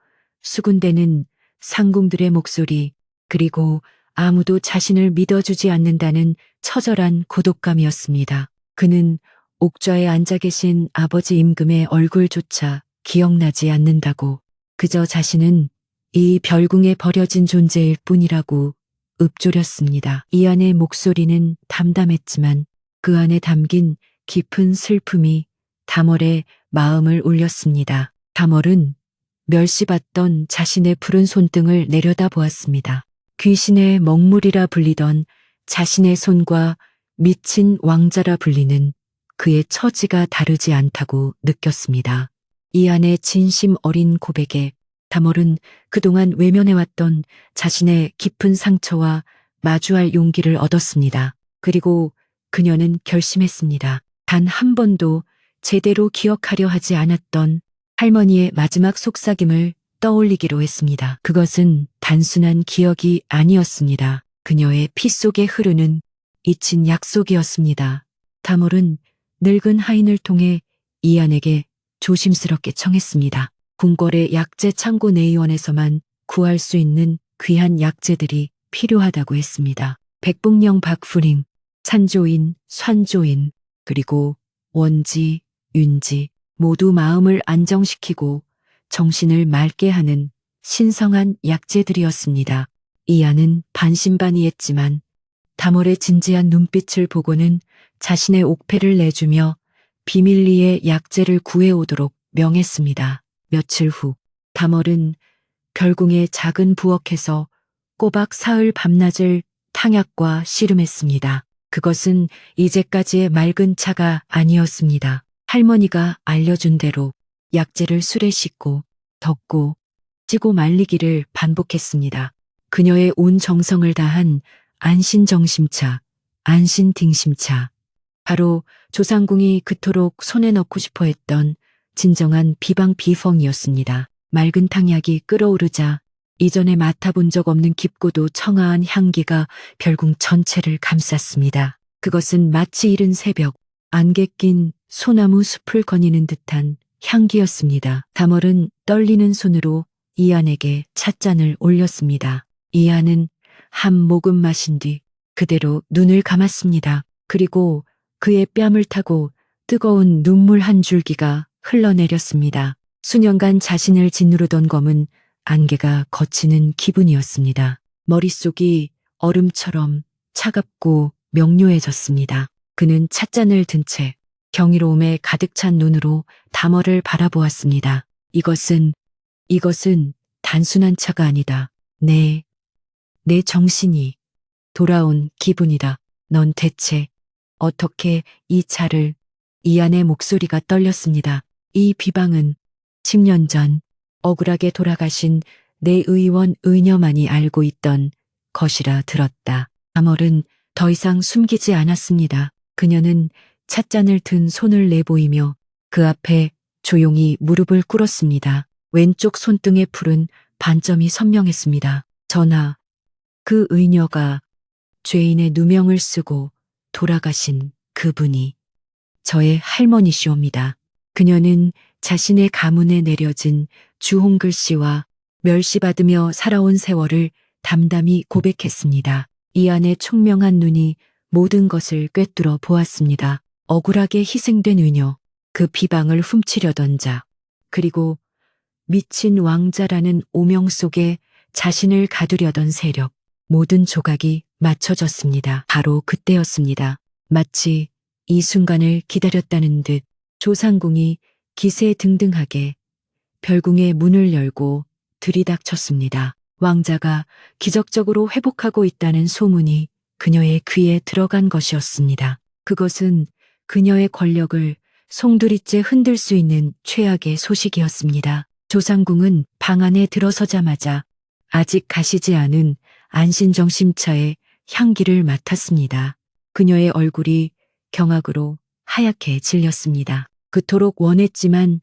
수군대는 상궁들의 목소리, 그리고 아무도 자신을 믿어주지 않는다는 처절한 고독감이었습니다. 그는 옥좌에 앉아 계신 아버지 임금의 얼굴조차 기억나지 않는다고, 그저 자신은 이 별궁에 버려진 존재일 뿐이라고 읊조렸습니다. 이안의 목소리는 담담했지만 그 안에 담긴 깊은 슬픔이 다멀의 마음을 울렸습니다. 다멀은 멸시받던 자신의 푸른 손등을 내려다보았습니다. 귀신의 먹물이라 불리던 자신의 손과 미친 왕자라 불리는 그의 처지가 다르지 않다고 느꼈습니다. 이안의 진심 어린 고백에 다멀은 그동안 외면해왔던 자신의 깊은 상처와 마주할 용기를 얻었습니다. 그리고 그녀는 결심했습니다. 단 한 번도 제대로 기억하려 하지 않았던 할머니의 마지막 속삭임을 떠올리기로 했습니다. 그것은 단순한 기억이 아니었습니다. 그녀의 피 속에 흐르는 잊힌 약속이었습니다. 다몰은 늙은 하인을 통해 이안에게 조심스럽게 청했습니다. 궁궐의 약재 창고 내의원에서만 구할 수 있는 귀한 약재들이 필요하다고 했습니다. 백북령 박후링, 산조인, 산조인, 그리고 원지, 윤지 모두 마음을 안정시키고 정신을 맑게 하는 신성한 약재들이었습니다. 이안은 반신반의했지만 다몰의 진지한 눈빛을 보고는 자신의 옥패를 내주며 비밀리에 약재를 구해오도록 명했습니다. 며칠 후 다몰은 별궁의 작은 부엌에서 꼬박 사흘 밤낮을 탕약과 씨름했습니다. 그것은 이제까지의 맑은 차가 아니었습니다. 할머니가 알려준 대로 약재를 술에 씻고 덮고 찌고 말리기를 반복했습니다. 그녀의 온 정성을 다한 안신정심차, 안신딩심차. 바로 조상궁이 그토록 손에 넣고 싶어 했던 진정한 비방비펑이었습니다. 맑은 탕약이 끓어오르자 이전에 맡아본 적 없는 깊고도 청아한 향기가 별궁 전체를 감쌌습니다. 그것은 마치 이른 새벽 안개 낀 소나무 숲을 거니는 듯한 향기였습니다. 다멀은 떨리는 손으로 이안에게 찻잔을 올렸습니다. 이안은 한 모금 마신 뒤 그대로 눈을 감았습니다. 그리고 그의 뺨을 타고 뜨거운 눈물 한 줄기가 흘러내렸습니다. 수년간 자신을 짓누르던 검은 안개가 걷히는 기분이었습니다. 머릿속이 얼음처럼 차갑고 명료해졌습니다. 그는 찻잔을 든 채 경이로움에 가득 찬 눈으로 다멀을 바라보았습니다. 이것은 단순한 차가 아니다. 내 정신이 돌아온 기분이다. 넌 대체 어떻게 이 차를, 이안의 목소리가 떨렸습니다. 이 비방은 10년 전 억울하게 돌아가신 내 의원 의녀만이 알고 있던 것이라 들었다. 다멀은 더 이상 숨기지 않았습니다. 그녀는 찻잔을 든 손을 내보이며 그 앞에 조용히 무릎을 꿇었습니다. 왼쪽 손등에 푸른 반점이 선명했습니다. 전하, 그 의녀가 죄인의 누명을 쓰고 돌아가신 그분이 저의 할머니시옵니다. 그녀는 자신의 가문에 내려진 주홍 글씨와 멸시받으며 살아온 세월을 담담히 고백했습니다. 이 안에 총명한 눈이 모든 것을 꿰뚫어 보았습니다. 억울하게 희생된 의녀, 그 비방을 훔치려던 자, 그리고 미친 왕자라는 오명 속에 자신을 가두려던 세력, 모든 조각이 맞춰졌습니다. 바로 그때였습니다. 마치 이 순간을 기다렸다는 듯 조상궁이 기세등등하게 별궁의 문을 열고 들이닥쳤습니다. 왕자가 기적적으로 회복하고 있다는 소문이 그녀의 귀에 들어간 것이었습니다. 그것은 그녀의 권력을 송두리째 흔들 수 있는 최악의 소식이었습니다. 조상궁은 방 안에 들어서자마자 아직 가시지 않은 안신정심차의 향기를 맡았습니다. 그녀의 얼굴이 경악으로 하얗게 질렸습니다. 그토록 원했지만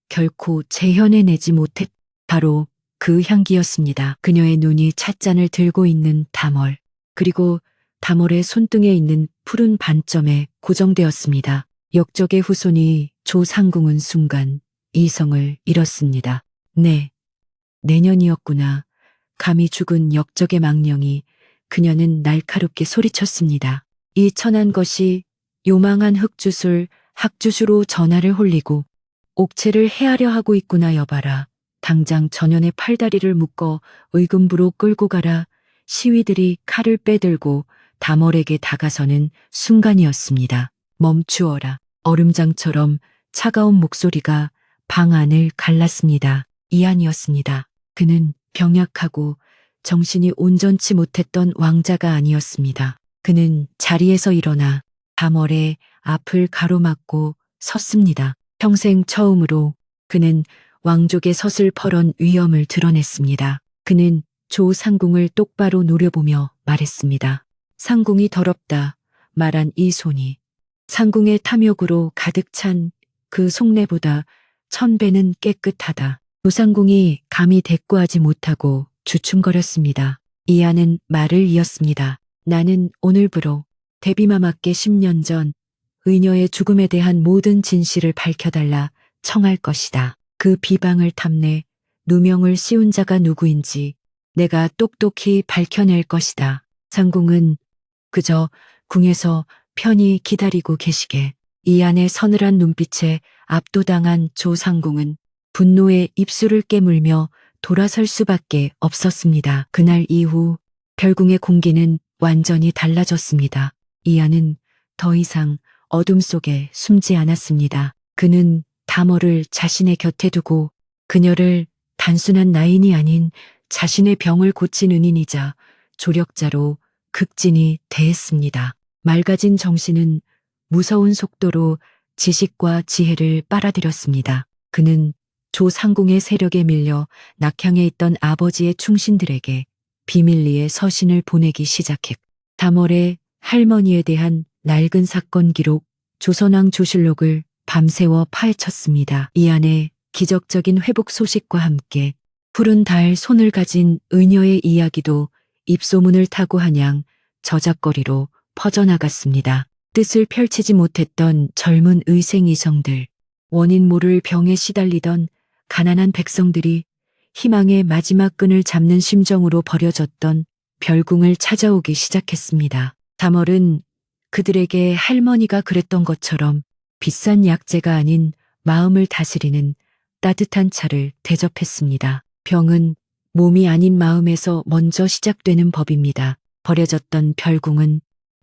결코 재현해내지 못했 바로 그 향기였습니다. 그녀의 눈이 찻잔을 들고 있는 다멀, 그리고 다멀의 손등에 있는 푸른 반점에 고정되었습니다. 역적의 후손이 조상궁은 순간 이성을 잃었습니다. 네, 내년이었구나. 감히 죽은 역적의 망령이 그녀는 날카롭게 소리쳤습니다. 이 천한 것이 요망한 흑주술, 학주수로 전하를 홀리고 옥체를 해하려 하고 있구나 여봐라. 당장 전연의 팔다리를 묶어 의금부로 끌고 가라. 시위들이 칼을 빼들고 다멀에게 다가서는 순간이었습니다. 멈추어라. 얼음장처럼 차가운 목소리가 방 안을 갈랐습니다. 이안이었습니다. 그는 병약하고 정신이 온전치 못했던 왕자가 아니었습니다. 그는 자리에서 일어나 다멀의 앞을 가로막고 섰습니다. 평생 처음으로 그는 왕족의 서슬퍼런 위엄을 드러냈습니다. 그는 조상궁을 똑바로 노려보며 말했습니다. 상궁이 더럽다 말한 이 손이 상궁의 탐욕으로 가득 찬 그 속내보다 1000배는 깨끗하다. 조상궁이 감히 대꾸하지 못하고 주춤거렸습니다. 이안은 말을 이었습니다. 나는 오늘부로 대비마마께 10년 전 의녀의 죽음에 대한 모든 진실을 밝혀달라 청할 것이다. 그 비방을 탐내 누명을 씌운 자가 누구인지 내가 똑똑히 밝혀낼 것이다. 상궁은 그저 궁에서 편히 기다리고 계시게. 이안의 서늘한 눈빛에 압도당한 조상궁은 분노에 입술을 깨물며 돌아설 수밖에 없었습니다. 그날 이후 별궁의 공기는 완전히 달라졌습니다. 이안은 더 이상 어둠 속에 숨지 않았습니다. 그는 다멀을 자신의 곁에 두고 그녀를 단순한 나인이 아닌 자신의 병을 고친 은인이자 조력자로 극진히 대했습니다. 맑아진 정신은 무서운 속도로 지식과 지혜를 빨아들였습니다. 그는 조상궁의 세력에 밀려 낙향에 있던 아버지의 충신들에게 비밀리에 서신을 보내기 시작했고 다멀의 할머니에 대한 낡은 사건 기록 조선왕 조실록을 밤새워 파헤쳤습니다. 이 안에 기적적인 회복 소식과 함께 푸른 달 손을 가진 의녀의 이야기도 입소문을 타고 한양 저작거리로 퍼져나갔습니다. 뜻을 펼치지 못했던 젊은 의생이성들, 원인 모를 병에 시달리던 가난한 백성들이 희망의 마지막 끈을 잡는 심정으로 버려졌던 별궁을 찾아오기 시작했습니다. 다멀은 그들에게 할머니가 그랬던 것처럼 비싼 약재가 아닌 마음을 다스리는 따뜻한 차를 대접했습니다. 병은 몸이 아닌 마음에서 먼저 시작되는 법입니다. 버려졌던 별궁은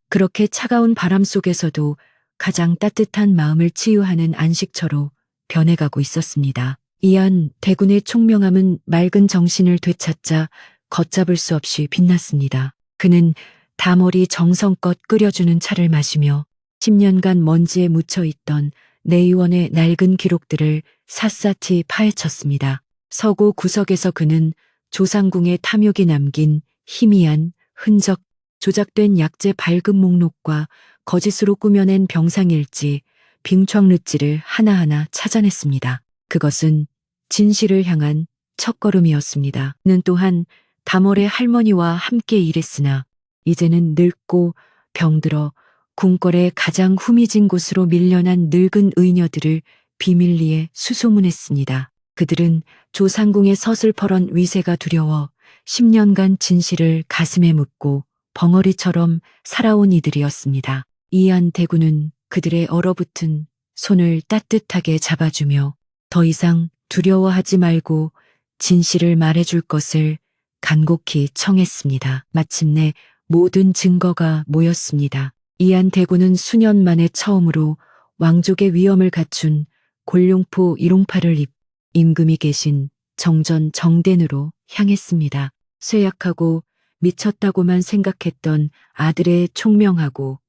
그렇게 차가운 바람 속에서도 가장 따뜻한 마음을 치유하는 안식처로 변해가고 있었습니다. 이안 대군의 총명함은 맑은 정신을 되찾자 걷잡을 수 없이 빛났습니다. 그는 다멀이 정성껏 끓여주는 차를 마시며 10년간 먼지에 묻혀있던 내의원의 낡은 기록들을 샅샅이 파헤쳤습니다. 서고 구석에서 그는 조상궁의 탐욕이 남긴 희미한 흔적, 조작된 약재 발급 목록과 거짓으로 꾸며낸 병상일지, 빙청르지를 하나하나 찾아냈습니다. 그것은 진실을 향한 첫걸음이었습니다. 그는 또한 다몰의 할머니와 함께 일했으나 이제는 늙고 병들어 궁궐의 가장 후미진 곳으로 밀려난 늙은 의녀들을 비밀리에 수소문했습니다. 그들은 조상궁의 서슬퍼런 위세가 두려워 10년간 진실을 가슴에 묻고 벙어리처럼 살아온 이들이었습니다. 이안 대군은 그들의 얼어붙은 손을 따뜻하게 잡아주며 더 이상 두려워하지 말고 진실을 말해줄 것을 간곡히 청했습니다. 마침내 모든 증거가 모였습니다. 이안 대군은 수년 만에 처음으로 왕족의 위엄을 갖춘 골룡포 일용파를 임금이 계신 정전 정殿으로 향했습니다. 쇠약하고 미쳤다고만 생각했던 아들의 총명하고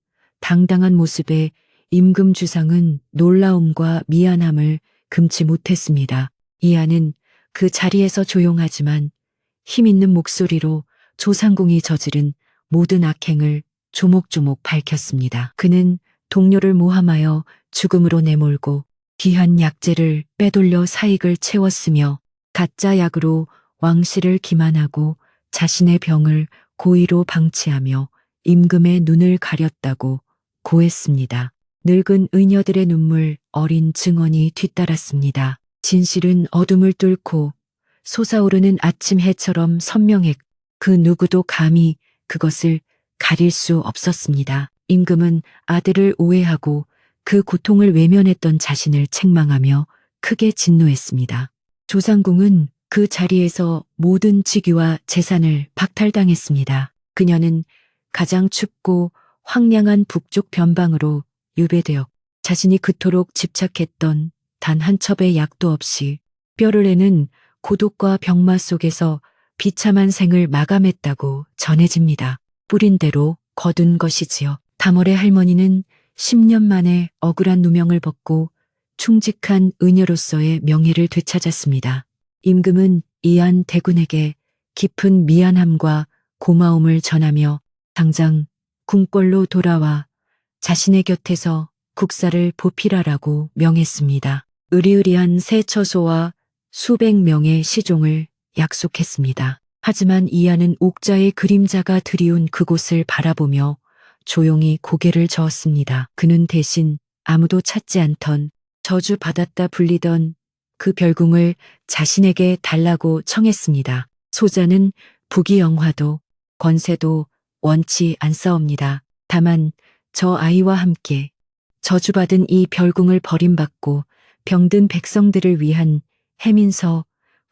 당당한 모습에 임금 주상은 놀라움과 미안함을 금치 못했습니다. 이안은 그 자리에서 조용하지만 힘있는 목소리로 조상궁이 저지른 모든 악행을 조목조목 밝혔습니다. 그는 동료를 모함하여 죽음으로 내몰고 귀한 약재를 빼돌려 사익을 채웠으며 가짜 약으로 왕실을 기만하고 자신의 병을 고의로 방치하며 임금의 눈을 가렸다고 고했습니다. 늙은 의녀들의 눈물 어린 증언이 뒤따랐습니다. 진실은 어둠을 뚫고 솟아오르는 아침 해처럼 선명했. 그 누구도 감히 그것을 가릴 수 없었습니다. 임금은 아들을 오해하고 그 고통을 외면했던 자신을 책망하며 크게 진노했습니다. 조상궁은 그 자리에서 모든 직위와 재산을 박탈당했습니다. 그녀는 가장 춥고 황량한 북쪽 변방으로 유배되어 자신이 그토록 집착했던 단 한 첩의 약도 없이 뼈를 내는 고독과 병마 속에서 비참한 생을 마감했다고 전해집니다. 뿌린 대로 거둔 것이지요. 다몰의 할머니는 10년 만에 억울한 누명을 벗고 충직한 의녀로서의 명예를 되찾았습니다. 임금은 이안 대군에게 깊은 미안함과 고마움을 전하며 당장 궁궐로 돌아와 자신의 곁에서 국사를 보필하라고 명했습니다. 으리으리한 새 처소와 수백 명의 시종을 약속했습니다. 하지만 이안은 옥자의 그림자가 드리운 그곳을 바라보며 조용히 고개를 저었습니다. 그는 대신 아무도 찾지 않던 저주받았다 불리던 그 별궁을 자신에게 달라고 청했습니다. 소자는 부귀영화도 권세도 원치 않사옵니다. 다만 저 아이와 함께 저주받은 이 별궁을 버림받고 병든 백성들을 위한 해민서,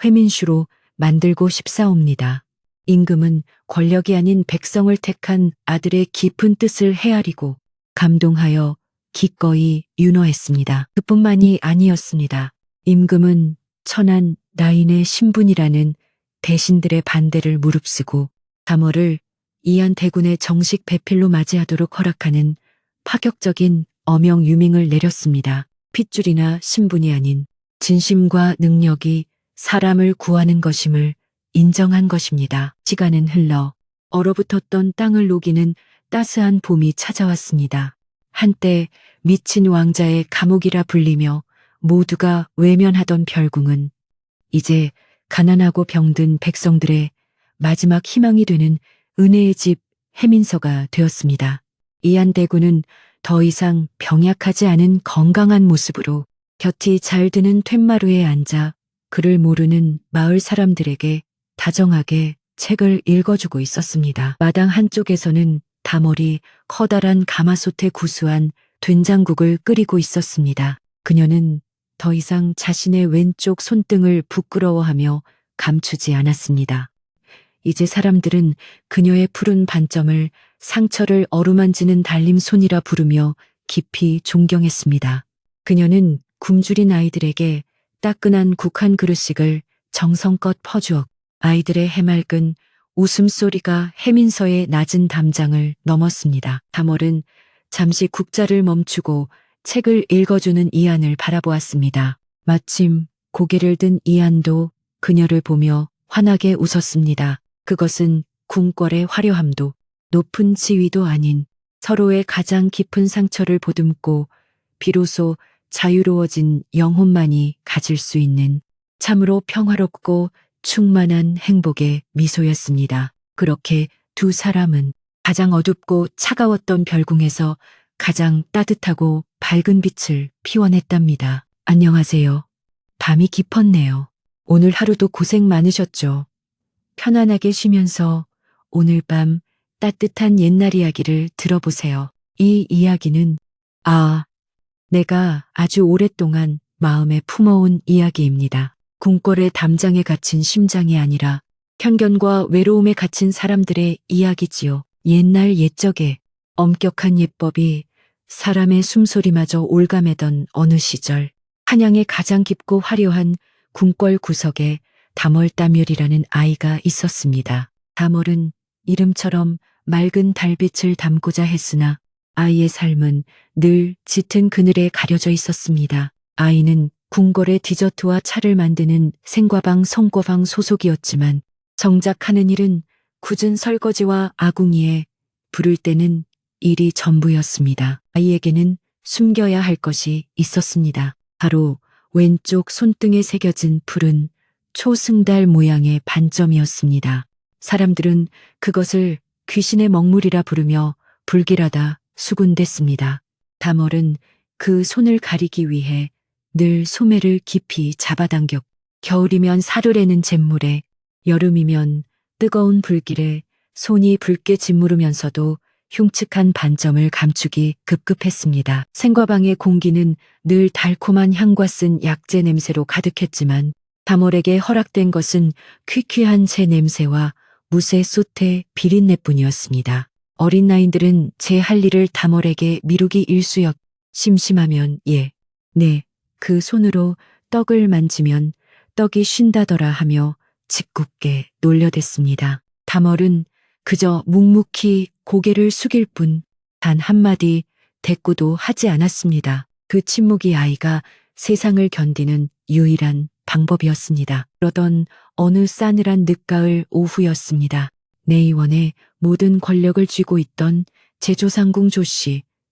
회민슈로 만들고 싶사옵니다. 임금은 권력이 아닌 백성을 택한 아들의 깊은 뜻을 헤아리고 감동하여 기꺼이 윤허했습니다. 그뿐만이 아니었습니다. 임금은 천한 나인의 신분이라는 대신들의 반대를 무릅쓰고 다몰을 이안 대군의 정식 배필로 맞이하도록 허락하는 파격적인 어명 유명을 내렸습니다. 핏줄이나 신분이 아닌 진심과 능력이 사람을 구하는 것임을 인정한 것입니다. 시간은 흘러 얼어붙었던 땅을 녹이는 따스한 봄이 찾아왔습니다. 한때 미친 왕자의 감옥이라 불리며 모두가 외면하던 별궁은 이제 가난하고 병든 백성들의 마지막 희망이 되는 은혜의 집 해민서가 되었습니다. 이안 대군은 더 이상 병약하지 않은 건강한 모습으로 곁이 잘 드는 툇마루에 앉아 그를 모르는 마을 사람들에게 다정하게 책을 읽어주고 있었습니다. 마당 한쪽에서는 다몰이 커다란 가마솥에 구수한 된장국을 끓이고 있었습니다. 그녀는 더 이상 자신의 왼쪽 손등을 부끄러워하며 감추지 않았습니다. 이제 사람들은 그녀의 푸른 반점을 상처를 어루만지는 달림손이라 부르며 깊이 존경했습니다. 그녀는 굶주린 아이들에게 따끈한 국 한 그릇씩을 정성껏 퍼주었고 아이들의 해맑은 웃음소리가 해민서의 낮은 담장을 넘었습니다. 다몰은 잠시 국자를 멈추고 책을 읽어주는 이안을 바라보았습니다. 마침 고개를 든 이안도 그녀를 보며 환하게 웃었습니다. 그것은 궁궐의 화려함도 높은 지위도 아닌 서로의 가장 깊은 상처를 보듬고 비로소 자유로워진 영혼만이 가질 수 있는 참으로 평화롭고 충만한 행복의 미소였습니다. 그렇게 두 사람은 가장 어둡고 차가웠던 별궁에서 가장 따뜻하고 밝은 빛을 피워냈답니다. 안녕하세요. 밤이 깊었네요. 오늘 하루도 고생 많으셨죠? 편안하게 쉬면서 오늘 밤 따뜻한 옛날 이야기를 들어보세요. 이 이야기는 내가 아주 오랫동안 마음에 품어온 이야기입니다. 궁궐의 담장에 갇힌 심장이 아니라 편견과 외로움에 갇힌 사람들의 이야기지요. 옛날 옛적에 엄격한 예법이 사람의 숨소리마저 올가매던 어느 시절, 한양의 가장 깊고 화려한 궁궐 구석에 다멀따멸이라는 아이가 있었습니다. 다멀은 이름처럼 맑은 달빛을 담고자 했으나 아이의 삶은 늘 짙은 그늘에 가려져 있었습니다. 아이는 궁궐의 디저트와 차를 만드는 생과방 송과방 소속이었지만 정작 하는 일은 굳은 설거지와 아궁이에 불을 때는 일이 전부였습니다. 아이에게는 숨겨야 할 것이 있었습니다. 바로 왼쪽 손등에 새겨진 푸른 초승달 모양의 반점이었습니다. 사람들은 그것을 귀신의 먹물이라 부르며 불길하다 수군댔습니다. 다멀은 그 손을 가리기 위해 늘 소매를 깊이 잡아당겼고 겨울이면 사르래는 잿물에 여름이면 뜨거운 불길에 손이 붉게 짓무르면서도 흉측한 반점을 감추기 급급했습니다. 생과방의 공기는 늘 달콤한 향과 쓴 약재 냄새로 가득했지만 다멀에게 허락된 것은 퀴퀴한 새 냄새와 무쇠 솥의 비린내뿐이었습니다. 어린 나인들은 제 할 일을 다멀에게 미루기 일쑤였. 심심하면 그 손으로 떡을 만지면 떡이 쉰다더라 하며 짓궂게 놀려댔습니다. 다멀은 그저 묵묵히 고개를 숙일 뿐 단 한마디 대꾸도 하지 않았습니다. 그 침묵이 아이가 세상을 견디는 유일한 방법이었습니다. 그러던 어느 싸늘한 늦가을 오후였습니다. 내의원의 모든 권력을 쥐고 있던 제조상궁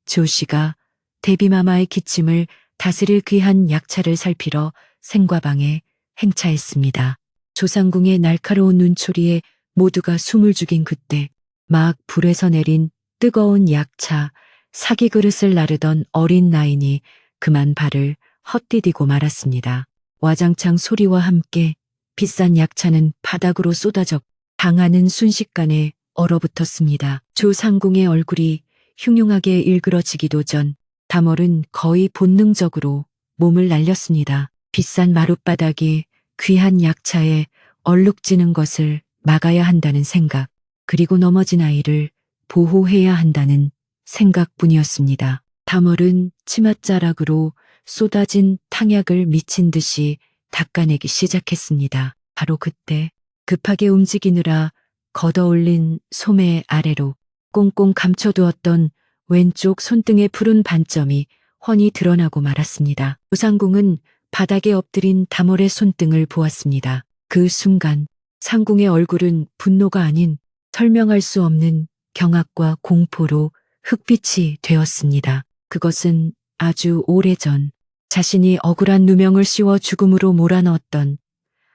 조씨가 대비마마의 기침을 다스릴 귀한 약차를 살피러 생과방에 행차했습니다. 조상궁의 날카로운 눈초리에 모두가 숨을 죽인 그때 막 불에서 내린 뜨거운 약차, 사기 그릇을 나르던 어린 나인이 그만 발을 헛디디고 말았습니다. 와장창 소리와 함께 비싼 약차는 바닥으로 쏟아져 당하는 순식간에 얼어붙었습니다. 조상궁의 얼굴이 흉흉하게 일그러지기도 전 다멀은 거의 본능적으로 몸을 날렸습니다. 비싼 마룻바닥이 귀한 약차에 얼룩지는 것을 막아야 한다는 생각, 그리고 넘어진 아이를 보호해야 한다는 생각뿐이었습니다. 다멀은 치맛자락으로 쏟아진 탕약을 미친 듯이 닦아내기 시작했습니다. 바로 그때 급하게 움직이느라 걷어올린 소매 아래로 꽁꽁 감춰두었던 왼쪽 손등의 푸른 반점이 훤히 드러나고 말았습니다. 조상궁은 바닥에 엎드린 다멀의 손등을 보았습니다. 그 순간 상궁의 얼굴은 분노가 아닌 설명할 수 없는 경악과 공포로 흑빛이 되었습니다. 그것은 아주 오래전 자신이 억울한 누명을 씌워 죽음으로 몰아넣었던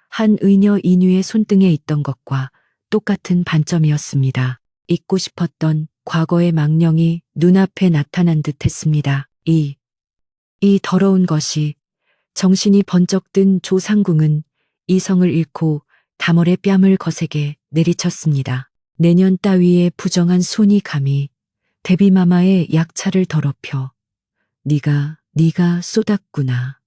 한 의녀 인유의 손등에 있던 것과 똑같은 반점이었습니다. 잊고 싶었던 과거의 망령이 눈앞에 나타난 듯 했습니다. 이 더러운 것이 정신이 번쩍 든 조상궁은 이성을 잃고 다멀의 뺨을 거세게 내리쳤습니다. 내년 따위의 부정한 손이 감히 대비마마의 약차를 더럽혀 네가 쏟았구나.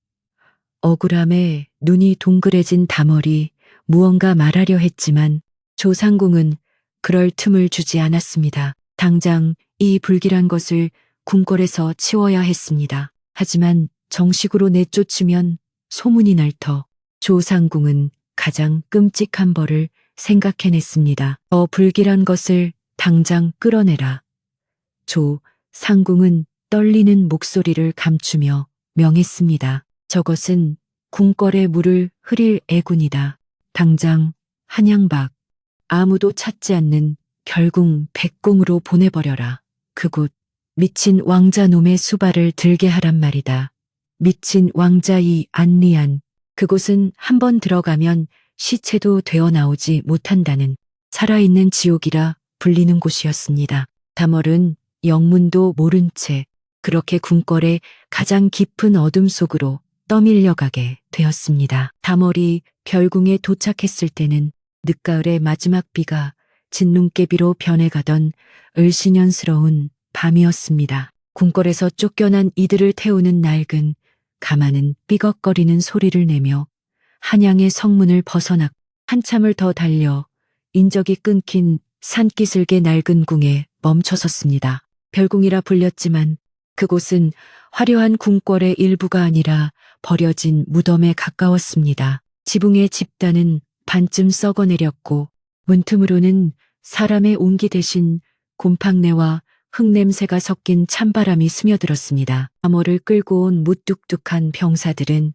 억울함에 눈이 동그래진 다멀이 무언가 말하려 했지만 조상궁은 그럴 틈을 주지 않았습니다. 당장 이 불길한 것을 궁궐에서 치워야 했습니다. 하지만 정식으로 내쫓으면 소문이 날 터 조상궁은 가장 끔찍한 벌을 생각해냈습니다. 더 불길한 것을 당장 끌어내라. 조상궁은 떨리는 목소리를 감추며 명했습니다. 저것은 궁궐의 물을 흐릴 애군이다. 당장 한양 밖 아무도 찾지 않는 별궁 백궁으로 보내버려라. 그곳 미친 왕자놈의 수발을 들게 하란 말이다. 미친 왕자 이 안리안 그곳은 한번 들어가면 시체도 되어 나오지 못한다는 살아있는 지옥이라 불리는 곳이었습니다. 다멀은 영문도 모른 채 그렇게 궁궐의 가장 깊은 어둠 속으로 떠밀려가게 되었습니다. 다멀이 별궁에 도착했을 때는 늦가을의 마지막 비가 진눈깨비로 변해가던 을씨년스러운 밤이었습니다. 궁궐에서 쫓겨난 이들을 태우는 낡은 가마는 삐걱거리는 소리를 내며 한양의 성문을 벗어나 한참을 더 달려 인적이 끊긴 산기슭의 낡은 궁에 멈춰섰습니다. 별궁이라 불렸지만 그곳은 화려한 궁궐의 일부가 아니라 버려진 무덤에 가까웠습니다. 지붕의 집단은 반쯤 썩어내렸고 문틈으로는 사람의 온기 대신 곰팡내와 흙냄새가 섞인 찬바람이 스며들었습니다. 암호를 끌고 온 무뚝뚝한 병사들은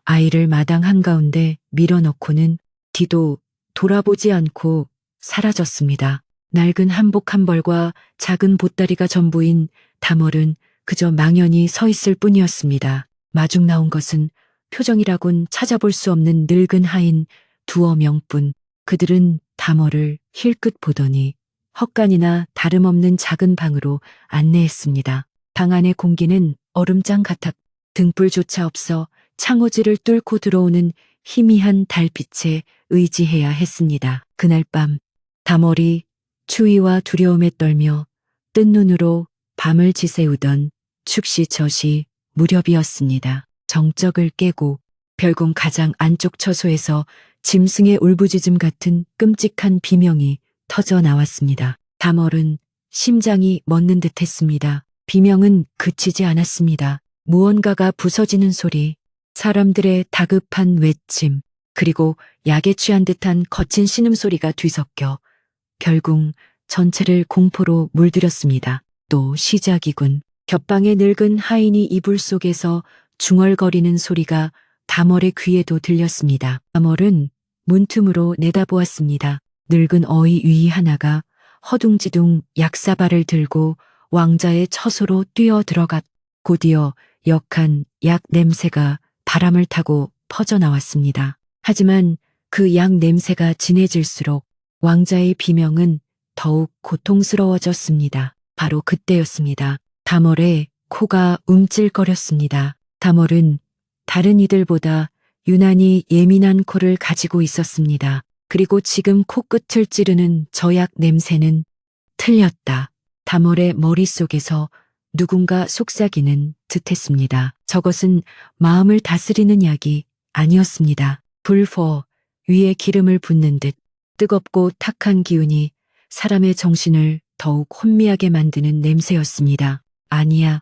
아이를 마당 한가운데 밀어넣고는 뒤도 돌아보지 않고 사라졌습니다. 낡은 한복 한 벌과 작은 보따리가 전부인 다멀은 그저 망연히 서 있을 뿐이었습니다. 마중 나온 것은 표정이라곤 찾아볼 수 없는 늙은 하인 두어 명뿐. 그들은 다멀을 힐끗 보더니 헛간이나 다름없는 작은 방으로 안내했습니다. 방 안의 공기는 얼음장 같아 등불조차 없어 창호지를 뚫고 들어오는 희미한 달빛에 의지해야 했습니다. 그날 밤 다멀이 추위와 두려움에 떨며 뜬 눈으로 밤을 지새우던 축시저시 무렵이었습니다. 정적을 깨고 별궁 가장 안쪽 처소에서 짐승의 울부짖음 같은 끔찍한 비명이 터져 나왔습니다. 다멀은 심장이 멎는 듯했습니다. 비명은 그치지 않았습니다. 무언가가 부서지는 소리, 사람들의 다급한 외침, 그리고 약에 취한 듯한 거친 신음소리가 뒤섞여 별궁 전체를 공포로 물들였습니다. 또 시작이군. 겹방의 늙은 하인이 이불 속에서 중얼거리는 소리가 다멀의 귀에도 들렸습니다. 다멀은 문틈으로 내다보았습니다. 늙은 어이 위 하나가 허둥지둥 약사발을 들고 왕자의 처소로 뛰어 들어갔. 곧이어 역한 약 냄새가 바람을 타고 퍼져나왔습니다. 하지만 그 약 냄새가 진해질수록 왕자의 비명은 더욱 고통스러워졌습니다. 바로 그때였습니다. 다멀의 코가 움찔거렸습니다. 다멀은 다른 이들보다 유난히 예민한 코를 가지고 있었습니다. 그리고 지금 코끝을 찌르는 저 약 냄새는 틀렸다. 다멀의 머릿속에서 누군가 속삭이는 듯했습니다. 저것은 마음을 다스리는 약이 아니었습니다. 불포 위에 기름을 붓는 듯 뜨겁고 탁한 기운이 사람의 정신을 더욱 혼미하게 만드는 냄새였습니다. 아니야.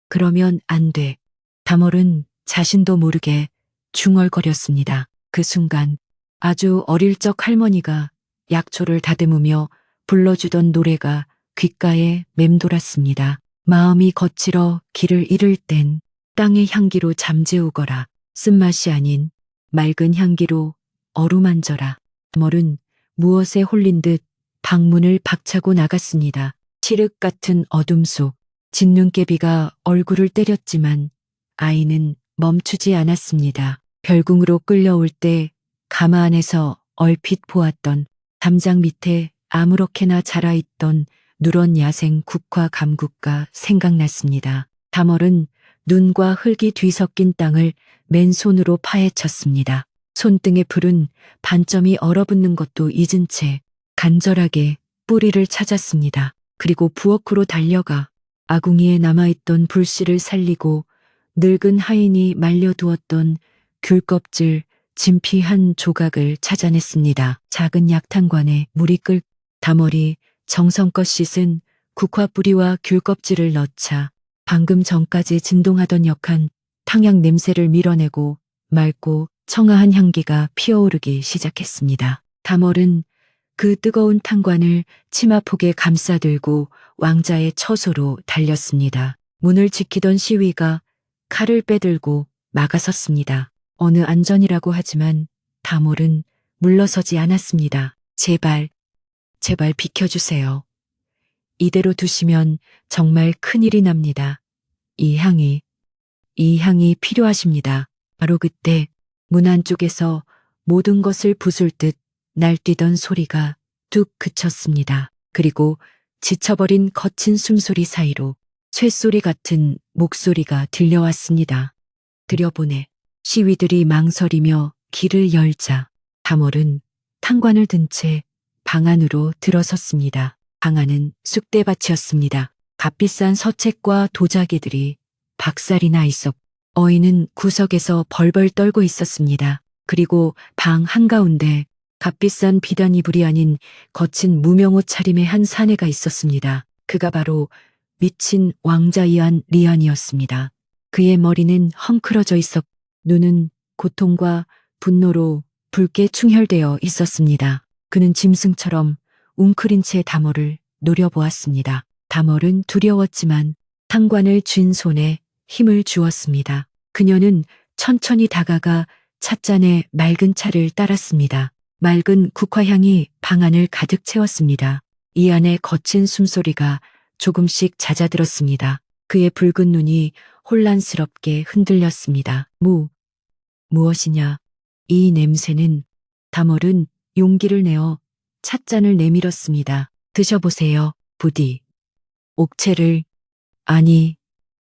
그러면 안 돼. 다멀은 자신도 모르게 중얼거렸습니다. 그 순간 아주 어릴 적 할머니가 약초를 다듬으며 불러주던 노래가 귓가에 맴돌았습니다. 마음이 거칠어 길을 잃을 땐 땅의 향기로 잠재우거라. 쓴맛이 아닌 맑은 향기로 어루만져라. 다멀은 무엇에 홀린 듯 방문을 박차고 나갔습니다. 칠흑 같은 어둠 속 진눈깨비가 얼굴을 때렸지만 아이는 멈추지 않았습니다. 별궁으로 끌려올 때 가마 안에서 얼핏 보았던 담장 밑에 아무렇게나 자라있던 누런 야생 국화 감국가 생각났습니다. 다멀은 눈과 흙이 뒤섞인 땅을 맨손으로 파헤쳤습니다. 손등의 불은 반점이 얼어붙는 것도 잊은 채 간절하게 뿌리를 찾았습니다. 그리고 부엌으로 달려가 아궁이에 남아있던 불씨를 살리고 늙은 하인이 말려두었던 귤껍질 진피 한 조각을 찾아냈습니다. 작은 약탕관에 물이 끓 다멀이 정성껏 씻은 국화 뿌리와 귤껍질을 넣자 방금 전까지 진동하던 역한 탕약 냄새를 밀어내고 맑고 청아한 향기가 피어오르기 시작했습니다. 다멀은 그 뜨거운 탕관을 치마폭에 감싸들고 왕자의 처소로 달렸습니다. 문을 지키던 시위가 칼을 빼들고 막아섰습니다. 어느 안전이라고 하지만 다몰은 물러서지 않았습니다. 제발, 제발 비켜주세요. 이대로 두시면 정말 큰일이 납니다. 이 향이 필요하십니다. 바로 그때 문 안쪽에서 모든 것을 부술 듯 날뛰던 소리가 뚝 그쳤습니다. 그리고 지쳐버린 거친 숨소리 사이로 쇳소리 같은 목소리가 들려왔습니다. 들여보내. 시위들이 망설이며 길을 열자 다몰은 탕관을 든 채 방 안으로 들어섰습니다. 방 안은 쑥대밭이었습니다. 값비싼 서책과 도자기들이 박살이 나 있었고 어인은 구석에서 벌벌 떨고 있었습니다. 그리고 방 한가운데 값비싼 비단 이불이 아닌 거친 무명옷 차림의 한 사내가 있었습니다. 그가 바로 미친 왕자 이안 리안이었습니다. 그의 머리는 헝클어져 있었고 눈은 고통과 분노로 붉게 충혈되어 있었습니다. 그는 짐승처럼 웅크린 채 다몰을 노려보았습니다. 다몰은 두려웠지만 탕관을 쥔 손에 힘을 주었습니다. 그녀는 천천히 다가가 찻잔에 맑은 차를 따랐습니다. 맑은 국화향이 방 안을 가득 채웠습니다. 이 안의 거친 숨소리가 조금씩 잦아들었습니다. 그의 붉은 눈이 혼란스럽게 흔들렸습니다. 무엇이냐? 이 냄새는. 다몰은 용기를 내어 찻잔을 내밀었습니다. 드셔보세요. 부디. 옥체를, 아니,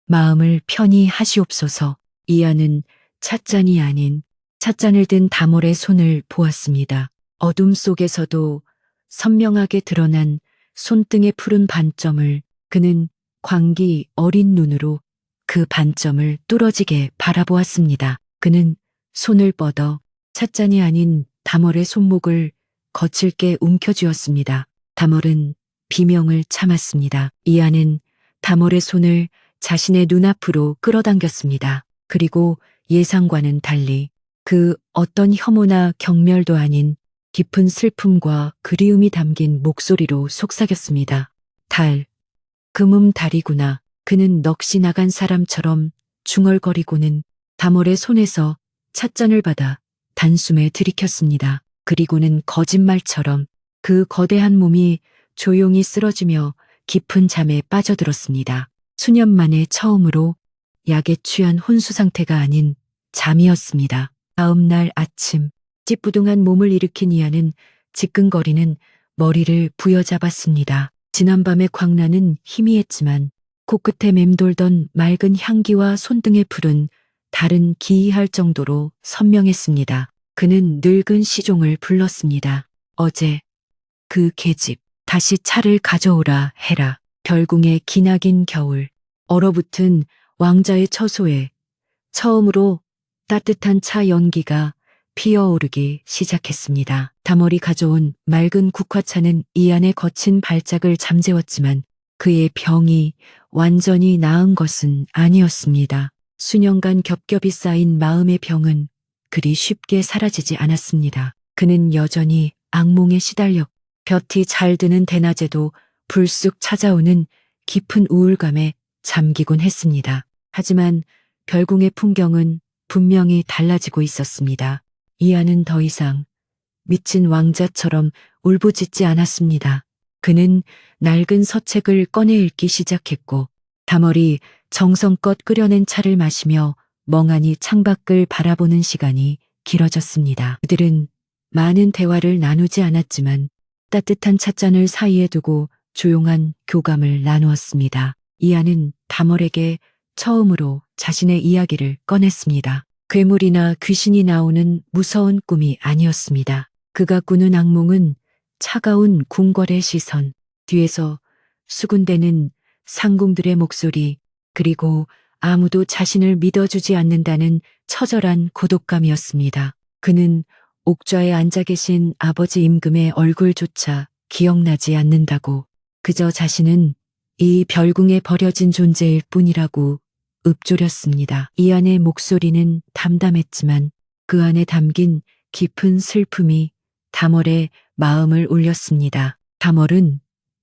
마음을 편히 하시옵소서. 이안은 찻잔이 아닌 찻잔을 든 다몰의 손을 보았습니다. 어둠 속에서도 선명하게 드러난 손등의 푸른 반점을 그는 광기 어린 눈으로 그 반점을 뚫어지게 바라보았습니다. 그는 손을 뻗어 찻잔이 아닌 다몰의 손목을 거칠게 움켜쥐었습니다. 다몰은 비명을 참았습니다. 이안은 다몰의 손을 자신의 눈앞으로 끌어당겼습니다. 그리고 예상과는 달리 그 어떤 혐오나 경멸도 아닌 깊은 슬픔과 그리움이 담긴 목소리로 속삭였습니다. 금음달이구나. 그는 넋이 나간 사람처럼 중얼거리고는 다몰의 손에서 찻잔을 받아 단숨에 들이켰습니다. 그리고는 거짓말처럼 그 거대한 몸이 조용히 쓰러지며 깊은 잠에 빠져들었습니다. 수년 만에 처음으로 약에 취한 혼수 상태가 아닌 잠이었습니다. 다음 날 아침 찌뿌둥한 몸을 일으킨 이안은 지끈거리는 머리를 부여잡았습니다. 지난밤의 광란은 희미했지만 코끝에 맴돌던 맑은 향기와 손등의 불은 다른 기이할 정도로 선명했습니다. 그는 늙은 시종을 불렀습니다. 어제 그 계집 다시 차를 가져오라 해라. 별궁의 기나긴 겨울 얼어붙은 왕자의 처소에 처음으로 따뜻한 차 연기가 피어오르기 시작했습니다. 다몰이 가져온 맑은 국화차는 이안의 거친 발작을 잠재웠지만 그의 병이 완전히 나은 것은 아니었습니다. 수년간 겹겹이 쌓인 마음의 병은 그리 쉽게 사라지지 않았습니다. 그는 여전히 악몽에 시달렸고 볕이 잘 드는 대낮에도 불쑥 찾아오는 깊은 우울감에 잠기곤 했습니다. 하지만 별궁의 풍경은 분명히 달라지고 있었습니다. 이안은 더 이상 미친 왕자처럼 울부짖지 않았습니다. 그는 낡은 서책을 꺼내 읽기 시작했고 다몰이 정성껏 끓여낸 차를 마시며 멍하니 창밖을 바라보는 시간이 길어졌습니다. 그들은 많은 대화를 나누지 않았지만 따뜻한 찻잔을 사이에 두고 조용한 교감을 나누었습니다. 이안은 다몰에게 처음으로 자신의 이야기를 꺼냈습니다. 괴물이나 귀신이 나오는 무서운 꿈이 아니었습니다. 그가 꾸는 악몽은 차가운 궁궐의 시선, 뒤에서 수군대는 상궁들의 목소리, 그리고 아무도 자신을 믿어주지 않는다는 처절한 고독감이었습니다. 그는 옥좌에 앉아 계신 아버지 임금의 얼굴조차 기억나지 않는다고, 그저 자신은 이 별궁에 버려진 존재일 뿐이라고 읊조렸습니다. 이안의 목소리는 담담했지만 그 안에 담긴 깊은 슬픔이 다몰의 마음을 울렸습니다. 다몰은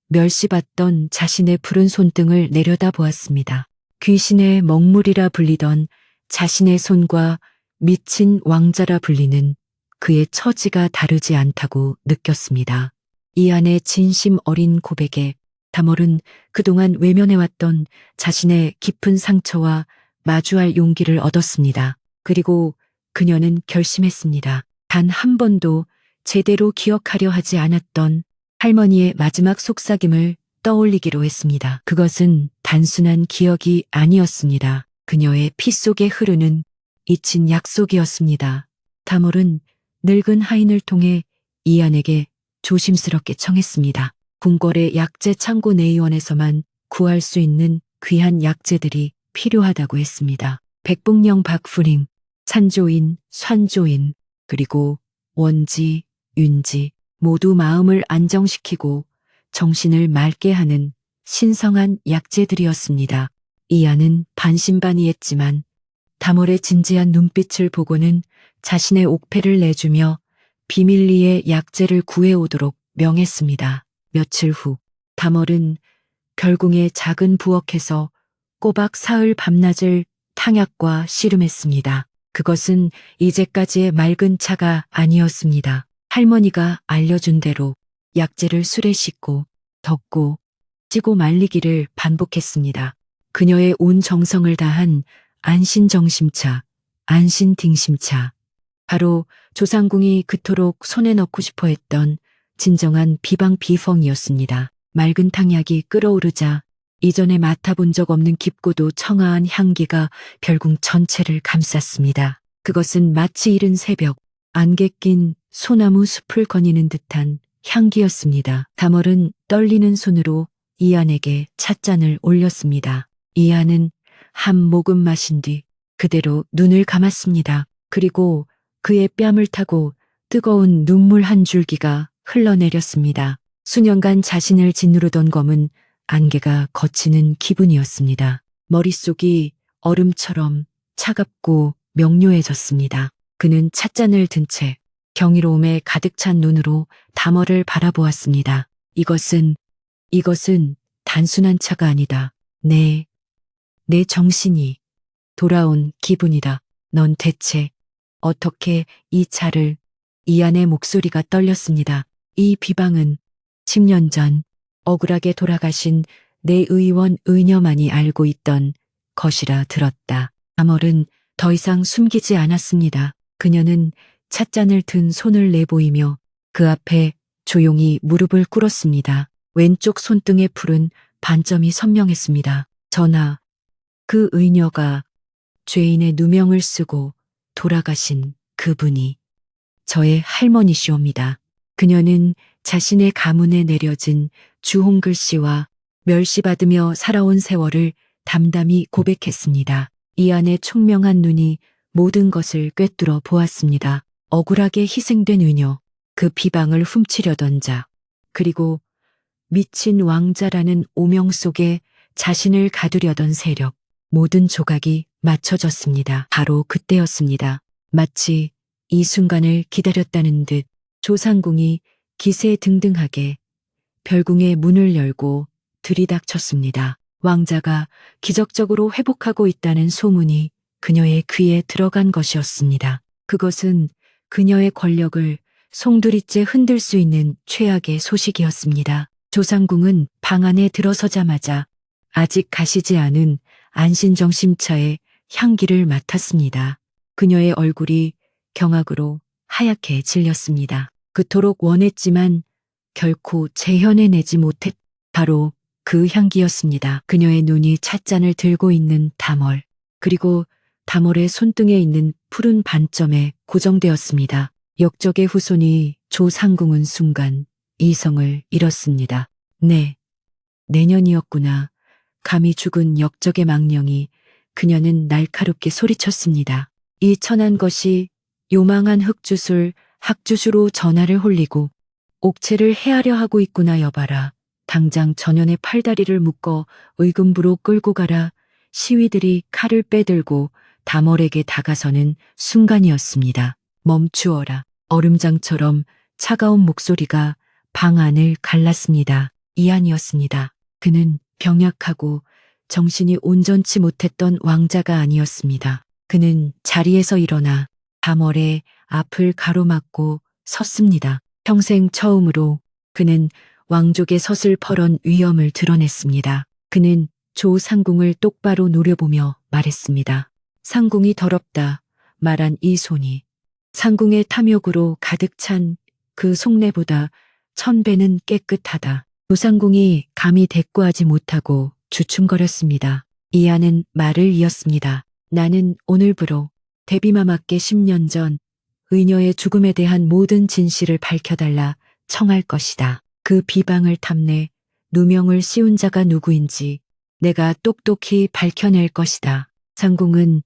멸시받던 자신의 푸른 손등을 내려다보았습니다. 귀신의 먹물이라 불리던 자신의 손과 미친 왕자라 불리는 그의 처지가 다르지 않다고 느꼈습니다. 이안의 진심 어린 고백에 다몰은 그동안 외면해왔던 자신의 깊은 상처와 마주할 용기를 얻었습니다. 그리고 그녀는 결심했습니다. 단 한 번도 제대로 기억하려 하지 않았던 할머니의 마지막 속삭임을 떠올리기로 했습니다. 그것은 단순한 기억이 아니었습니다. 그녀의 피 속에 흐르는 잊힌 약속이었습니다. 다몰은 늙은 하인을 통해 이안에게 조심스럽게 청했습니다. 궁궐의 약재 창고 내의원에서만 구할 수 있는 귀한 약재들이 필요하다고 했습니다. 백봉령 박프림, 산조인, 산조인, 그리고 원지, 윤지 모두 마음을 안정시키고 정신을 맑게 하는 신성한 약재들이었습니다. 이안은 반신반의했지만 다몰의 진지한 눈빛을 보고는 자신의 옥패를 내주며 비밀리에 약재를 구해오도록 명했습니다. 며칠 후 다몰은 결궁의 작은 부엌에서 꼬박 사흘 밤낮을 탕약과 씨름했습니다. 그것은 이제까지의 맑은 차가 아니었습니다. 할머니가 알려준 대로 약재를 술에 씻고 덮고 찌고 말리기를 반복했습니다. 그녀의 온 정성을 다한 안신정심차, 안신딩심차. 바로 조상궁이 그토록 손에 넣고 싶어 했던 진정한 비방비펑이었습니다. 맑은 탕약이 끓어오르자 이전에 맡아본 적 없는 깊고도 청아한 향기가 별궁 전체를 감쌌습니다. 그것은 마치 이른 새벽, 안개 낀 소나무 숲을 거니는 듯한 향기였습니다. 다몰은 떨리는 손으로 이안에게 찻잔을 올렸습니다. 이안은 한 모금 마신 뒤 그대로 눈을 감았습니다. 그리고 그의 뺨을 타고 뜨거운 눈물 한 줄기가 흘러내렸습니다. 수년간 자신을 짓누르던 검은 안개가 걷히는 기분이었습니다. 머릿속이 얼음처럼 차갑고 명료해졌습니다. 그는 찻잔을 든 채 경이로움에 가득 찬 눈으로 다몰을 바라보았습니다. 이것은 단순한 차가 아니다. 내 정신이 돌아온 기분이다. 넌 대체 어떻게 이 차를 이안의 목소리가 떨렸습니다. 이 비방은 10년 전 억울하게 돌아가신 내 의원 의녀만이 알고 있던 것이라 들었다. 다몰은 더 이상 숨기지 않았습니다. 그녀는 찻잔을 든 손을 내보이며 그 앞에 조용히 무릎을 꿇었습니다. 왼쪽 손등에 푸른 반점이 선명했습니다. 전하, 그 의녀가 죄인의 누명을 쓰고 돌아가신 그분이 저의 할머니시옵니다. 그녀는 자신의 가문에 내려진 주홍글씨와 멸시받으며 살아온 세월을 담담히 고백했습니다. 이안의 총명한 눈이 모든 것을 꿰뚫어 보았습니다. 억울하게 희생된 의녀, 그 비방을 훔치려던 자, 그리고 미친 왕자라는 오명 속에 자신을 가두려던 세력, 모든 조각이 맞춰졌습니다. 바로 그때였습니다. 마치 이 순간을 기다렸다는 듯 조상궁이 기세등등하게 별궁의 문을 열고 들이닥쳤습니다. 왕자가 기적적으로 회복하고 있다는 소문이 그녀의 귀에 들어간 것이었습니다. 그것은 그녀의 권력을 송두리째 흔들 수 있는 최악의 소식이었습니다. 조상궁은 방 안에 들어서자마자 아직 가시지 않은 안신정심차의 향기를 맡았습니다. 그녀의 얼굴이 경악으로 하얗게 질렸습니다. 그토록 원했지만 결코 재현해내지 못했 바로 그 향기였습니다. 그녀의 눈이 찻잔을 들고 있는 다몰, 그리고 다몰의 손등에 있는 푸른 반점에 고정되었습니다. 역적의 후손이 조상궁은 순간 이성을 잃었습니다. 네, 내년이었구나. 감히 죽은 역적의 망령이 그녀는 날카롭게 소리쳤습니다. 이 천한 것이 요망한 흑주술, 학주수로 전하를 홀리고 옥체를 해하려 하고 있구나. 여봐라. 당장 전연의 팔다리를 묶어 의금부로 끌고 가라. 시위들이 칼을 빼들고 다몰에게 다가서는 순간이었습니다. 멈추어라. 얼음장처럼 차가운 목소리가 방 안을 갈랐습니다. 이안이었습니다. 그는 병약하고 정신이 온전치 못했던 왕자가 아니었습니다. 그는 자리에서 일어나 다몰의 앞을 가로막고 섰습니다. 평생 처음으로 그는 왕족의 서슬퍼런 위엄을 드러냈습니다. 그는 조 상궁을 똑바로 노려보며 말했습니다. 상궁이 더럽다. 말한 이 손이 상궁의 탐욕으로 가득 찬 그 속내보다 1000배는 깨끗하다. 조상궁이 감히 대꾸하지 못하고 주춤거렸습니다. 이하는 말을 이었습니다. 나는 오늘부로 대비마마께 10년 전 의녀의 죽음에 대한 모든 진실을 밝혀달라 청할 것이다. 그 비방을 탐내 누명을 씌운 자가 누구인지 내가 똑똑히 밝혀낼 것이다. 상궁은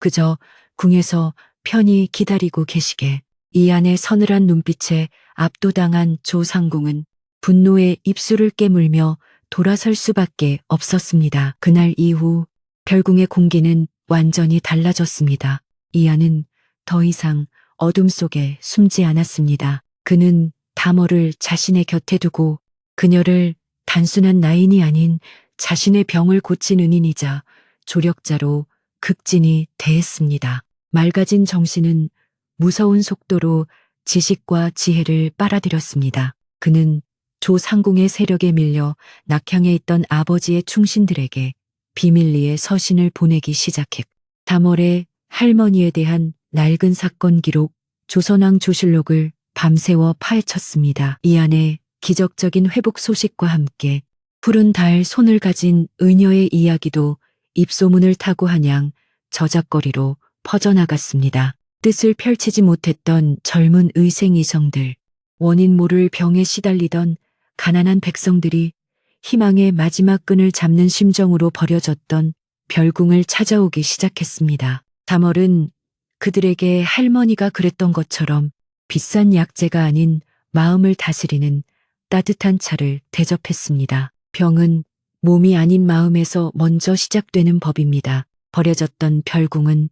그저 궁에서 편히 기다리고 계시게 이안의 서늘한 눈빛에 압도당한 조상궁은 분노에 입술을 깨물며 돌아설 수밖에 없었습니다. 그날 이후 별궁의 공기는 완전히 달라졌습니다. 이안은 더 이상 어둠 속에 숨지 않았습니다. 그는 다모를 자신의 곁에 두고 그녀를 단순한 나인이 아닌 자신의 병을 고친 은인이자 조력자로 극진히 대했습니다. 맑아진 정신은 무서운 속도로 지식과 지혜를 빨아들였습니다. 그는 조상궁의 세력에 밀려 낙향에 있던 아버지의 충신들에게 비밀리에 서신을 보내기 시작했고 다몰의 할머니에 대한 낡은 사건 기록, 조선왕 조실록을 밤새워 파헤쳤습니다. 이 안에 기적적인 회복 소식과 함께 푸른 달 손을 가진 의녀의 이야기도 입소문을 타고 한양 저작거리로 퍼져나갔습니다. 뜻을 펼치지 못했던 젊은 의생이성들, 원인 모를 병에 시달리던 가난한 백성들이 희망의 마지막 끈을 잡는 심정으로 버려졌던 별궁을 찾아오기 시작했습니다. 다멀은 그들에게 할머니가 그랬던 것처럼 비싼 약재가 아닌 마음을 다스리는 따뜻한 차를 대접했습니다. 병은 몸이 아닌 마음에서 먼저 시작되는 법입니다. 버려졌던 별궁은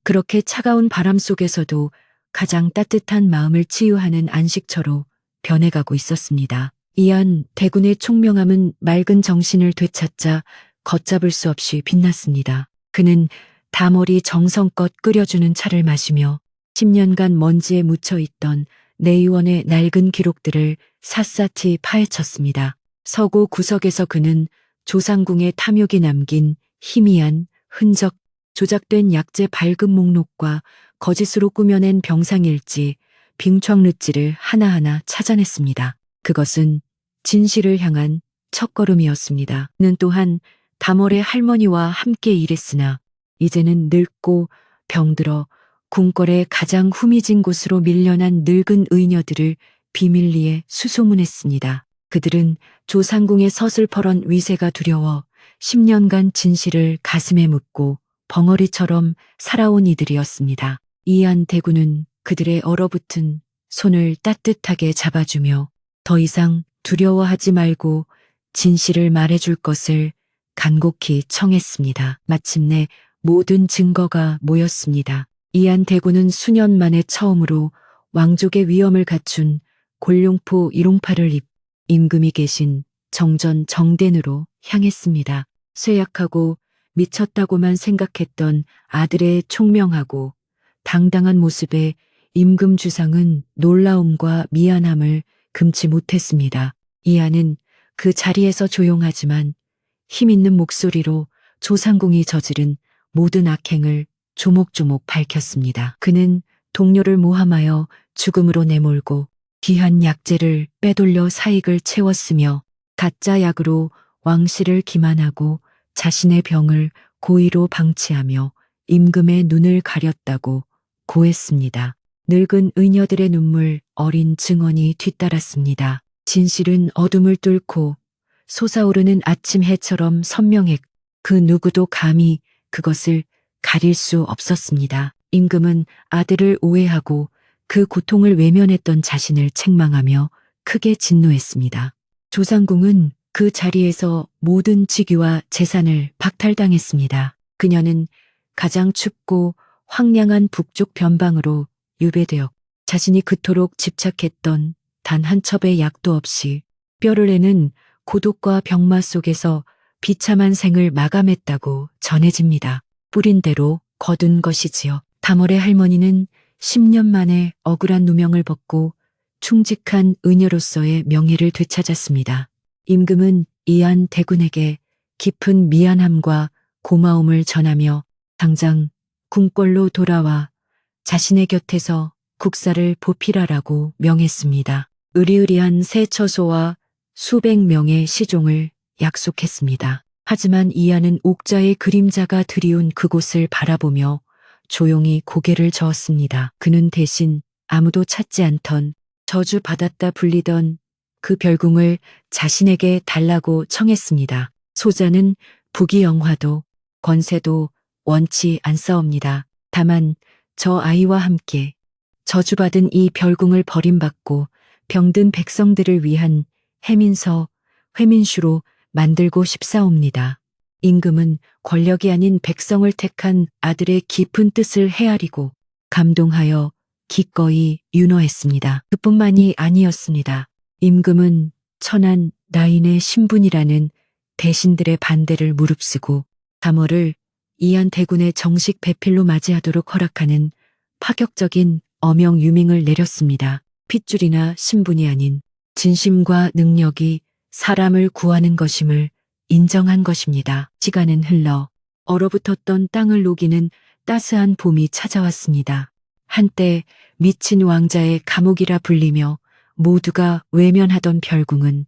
그렇게 차가운 바람 속에서도 가장 따뜻한 마음을 치유하는 안식처로 변해가고 있었습니다. 이안 대군의 총명함은 맑은 정신을 되찾자 걷잡을 수 없이 빛났습니다. 그는 다머리 정성껏 끓여주는 차를 마시며 10년간 먼지에 묻혀있던 내의원의 낡은 기록들을 샅샅이 파헤쳤습니다. 서고 구석에서 그는 조상궁의 탐욕이 남긴 희미한 흔적, 조작된 약재 발급 목록과 거짓으로 꾸며낸 병상일지, 빙창르지를 하나하나 찾아냈습니다. 그것은 진실을 향한 첫걸음이었습니다. 그는 또한 다멀의 할머니와 함께 일했으나 이제는 늙고 병들어 궁궐의 가장 후미진 곳으로 밀려난 늙은 의녀들을 비밀리에 수소문했습니다. 그들은 조상궁의 서슬퍼런 위세가 두려워 10년간 진실을 가슴에 묻고 벙어리처럼 살아온 이들이었습니다. 이안 대군은 그들의 얼어붙은 손을 따뜻하게 잡아주며 더 이상 두려워하지 말고 진실을 말해줄 것을 간곡히 청했습니다. 마침내 모든 증거가 모였습니다. 이안 대군은 수년 만에 처음으로 왕족의 위엄을 갖춘 골룡포 일용파를 임금이 계신 정전 정殿으로 향했습니다. 쇠약하고 미쳤다고만 생각했던 아들의 총명하고 당당한 모습에 임금 주상은 놀라움과 미안함을 금치 못했습니다. 이안은 그 자리에서 조용하지만 힘있는 목소리로 조상궁이 저지른 모든 악행을 조목조목 밝혔습니다. 그는 동료를 모함하여 죽음으로 내몰고 귀한 약재를 빼돌려 사익을 채웠으며 가짜 약으로 왕실을 기만하고 자신의 병을 고의로 방치하며 임금의 눈을 가렸다고 고했습니다. 늙은 의녀들의 눈물 어린 증언이 뒤따랐습니다. 진실은 어둠을 뚫고 솟아오르는 아침 해처럼 선명했고 그 누구도 감히 그것을 가릴 수 없었습니다. 임금은 아들을 오해하고 그 고통을 외면했던 자신을 책망하며 크게 진노했습니다. 조상궁은 그 자리에서 모든 직위와 재산을 박탈당했습니다. 그녀는 가장 춥고 황량한 북쪽 변방으로 유배되어 자신이 그토록 집착했던 단 한 첩의 약도 없이 뼈를 내는 고독과 병마 속에서 비참한 생을 마감했다고 전해집니다. 뿌린 대로 거둔 것이지요. 다멀의 할머니는 10년 만에 억울한 누명을 벗고 충직한 의녀로서의 명예를 되찾았습니다. 임금은 이안 대군에게 깊은 미안함과 고마움을 전하며 당장 궁궐로 돌아와 자신의 곁에서 국사를 보필하라고 명했습니다. 의리의리한 새 처소와 수백 명의 시종을 약속했습니다. 하지만 이하는 옥자의 그림자가 드리운 그곳을 바라보며 조용히 고개를 저었습니다. 그는 대신 아무도 찾지 않던 저주받았다 불리던 그 별궁을 자신에게 달라고 청했습니다. 소자는 부귀영화도 권세도 원치 않사옵니다. 다만 저 아이와 함께 저주받은 이 별궁을 버림받고 병든 백성들을 위한 해민서, 회민슈로 만들고 싶사옵니다. 임금은 권력이 아닌 백성을 택한 아들의 깊은 뜻을 헤아리고 감동하여 기꺼이 윤허했습니다. 그뿐만이 아니었습니다. 임금은 천한 나인의 신분이라는 대신들의 반대를 무릅쓰고 담월을 이한 대군의 정식 배필로 맞이하도록 허락하는 파격적인 어명 유명을 내렸습니다. 핏줄이나 신분이 아닌 진심과 능력이 사람을 구하는 것임을 인정한 것입니다. 시간은 흘러 얼어붙었던 땅을 녹이는 따스한 봄이 찾아왔습니다. 한때 미친 왕자의 감옥이라 불리며 모두가 외면하던 별궁은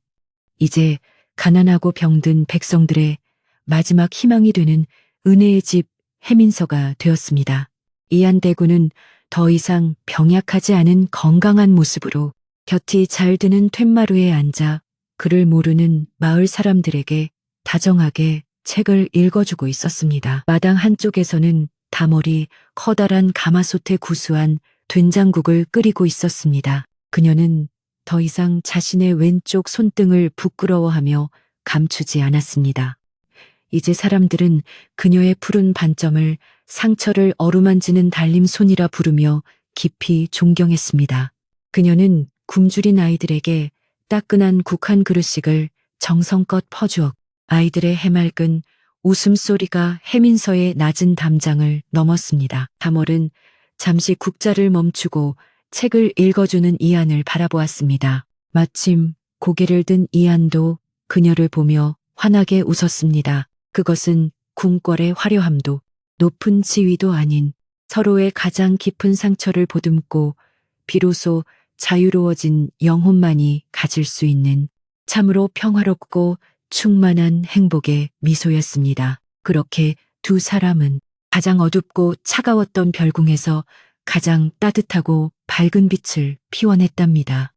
이제 가난하고 병든 백성들의 마지막 희망이 되는 은혜의 집 해민서가 되었습니다. 이한대군은 더 이상 병약하지 않은 건강한 모습으로 곁이 잘 드는 툇마루에 앉아 그를 모르는 마을 사람들에게 다정하게 책을 읽어주고 있었습니다. 마당 한쪽에서는 다머리 커다란 가마솥에 구수한 된장국을 끓이고 있었습니다. 그녀는 더 이상 자신의 왼쪽 손등을 부끄러워하며 감추지 않았습니다. 이제 사람들은 그녀의 푸른 반점을 상처를 어루만지는 달림손이라 부르며 깊이 존경했습니다. 그녀는 굶주린 아이들에게 따끈한 국 한 그릇씩을 정성껏 퍼주었고 아이들의 해맑은 웃음소리가 해민서의 낮은 담장을 넘었습니다. 다멀은 잠시 국자를 멈추고 책을 읽어주는 이한을 바라보았습니다. 마침 고개를 든 이한도 그녀를 보며 환하게 웃었습니다. 그것은 궁궐의 화려함도 높은 지위도 아닌 서로의 가장 깊은 상처를 보듬고 비로소 자유로워진 영혼만이 가질 수 있는 참으로 평화롭고 충만한 행복의 미소였습니다. 그렇게 두 사람은 가장 어둡고 차가웠던 별궁에서 가장 따뜻하고 밝은 빛을 피워냈답니다.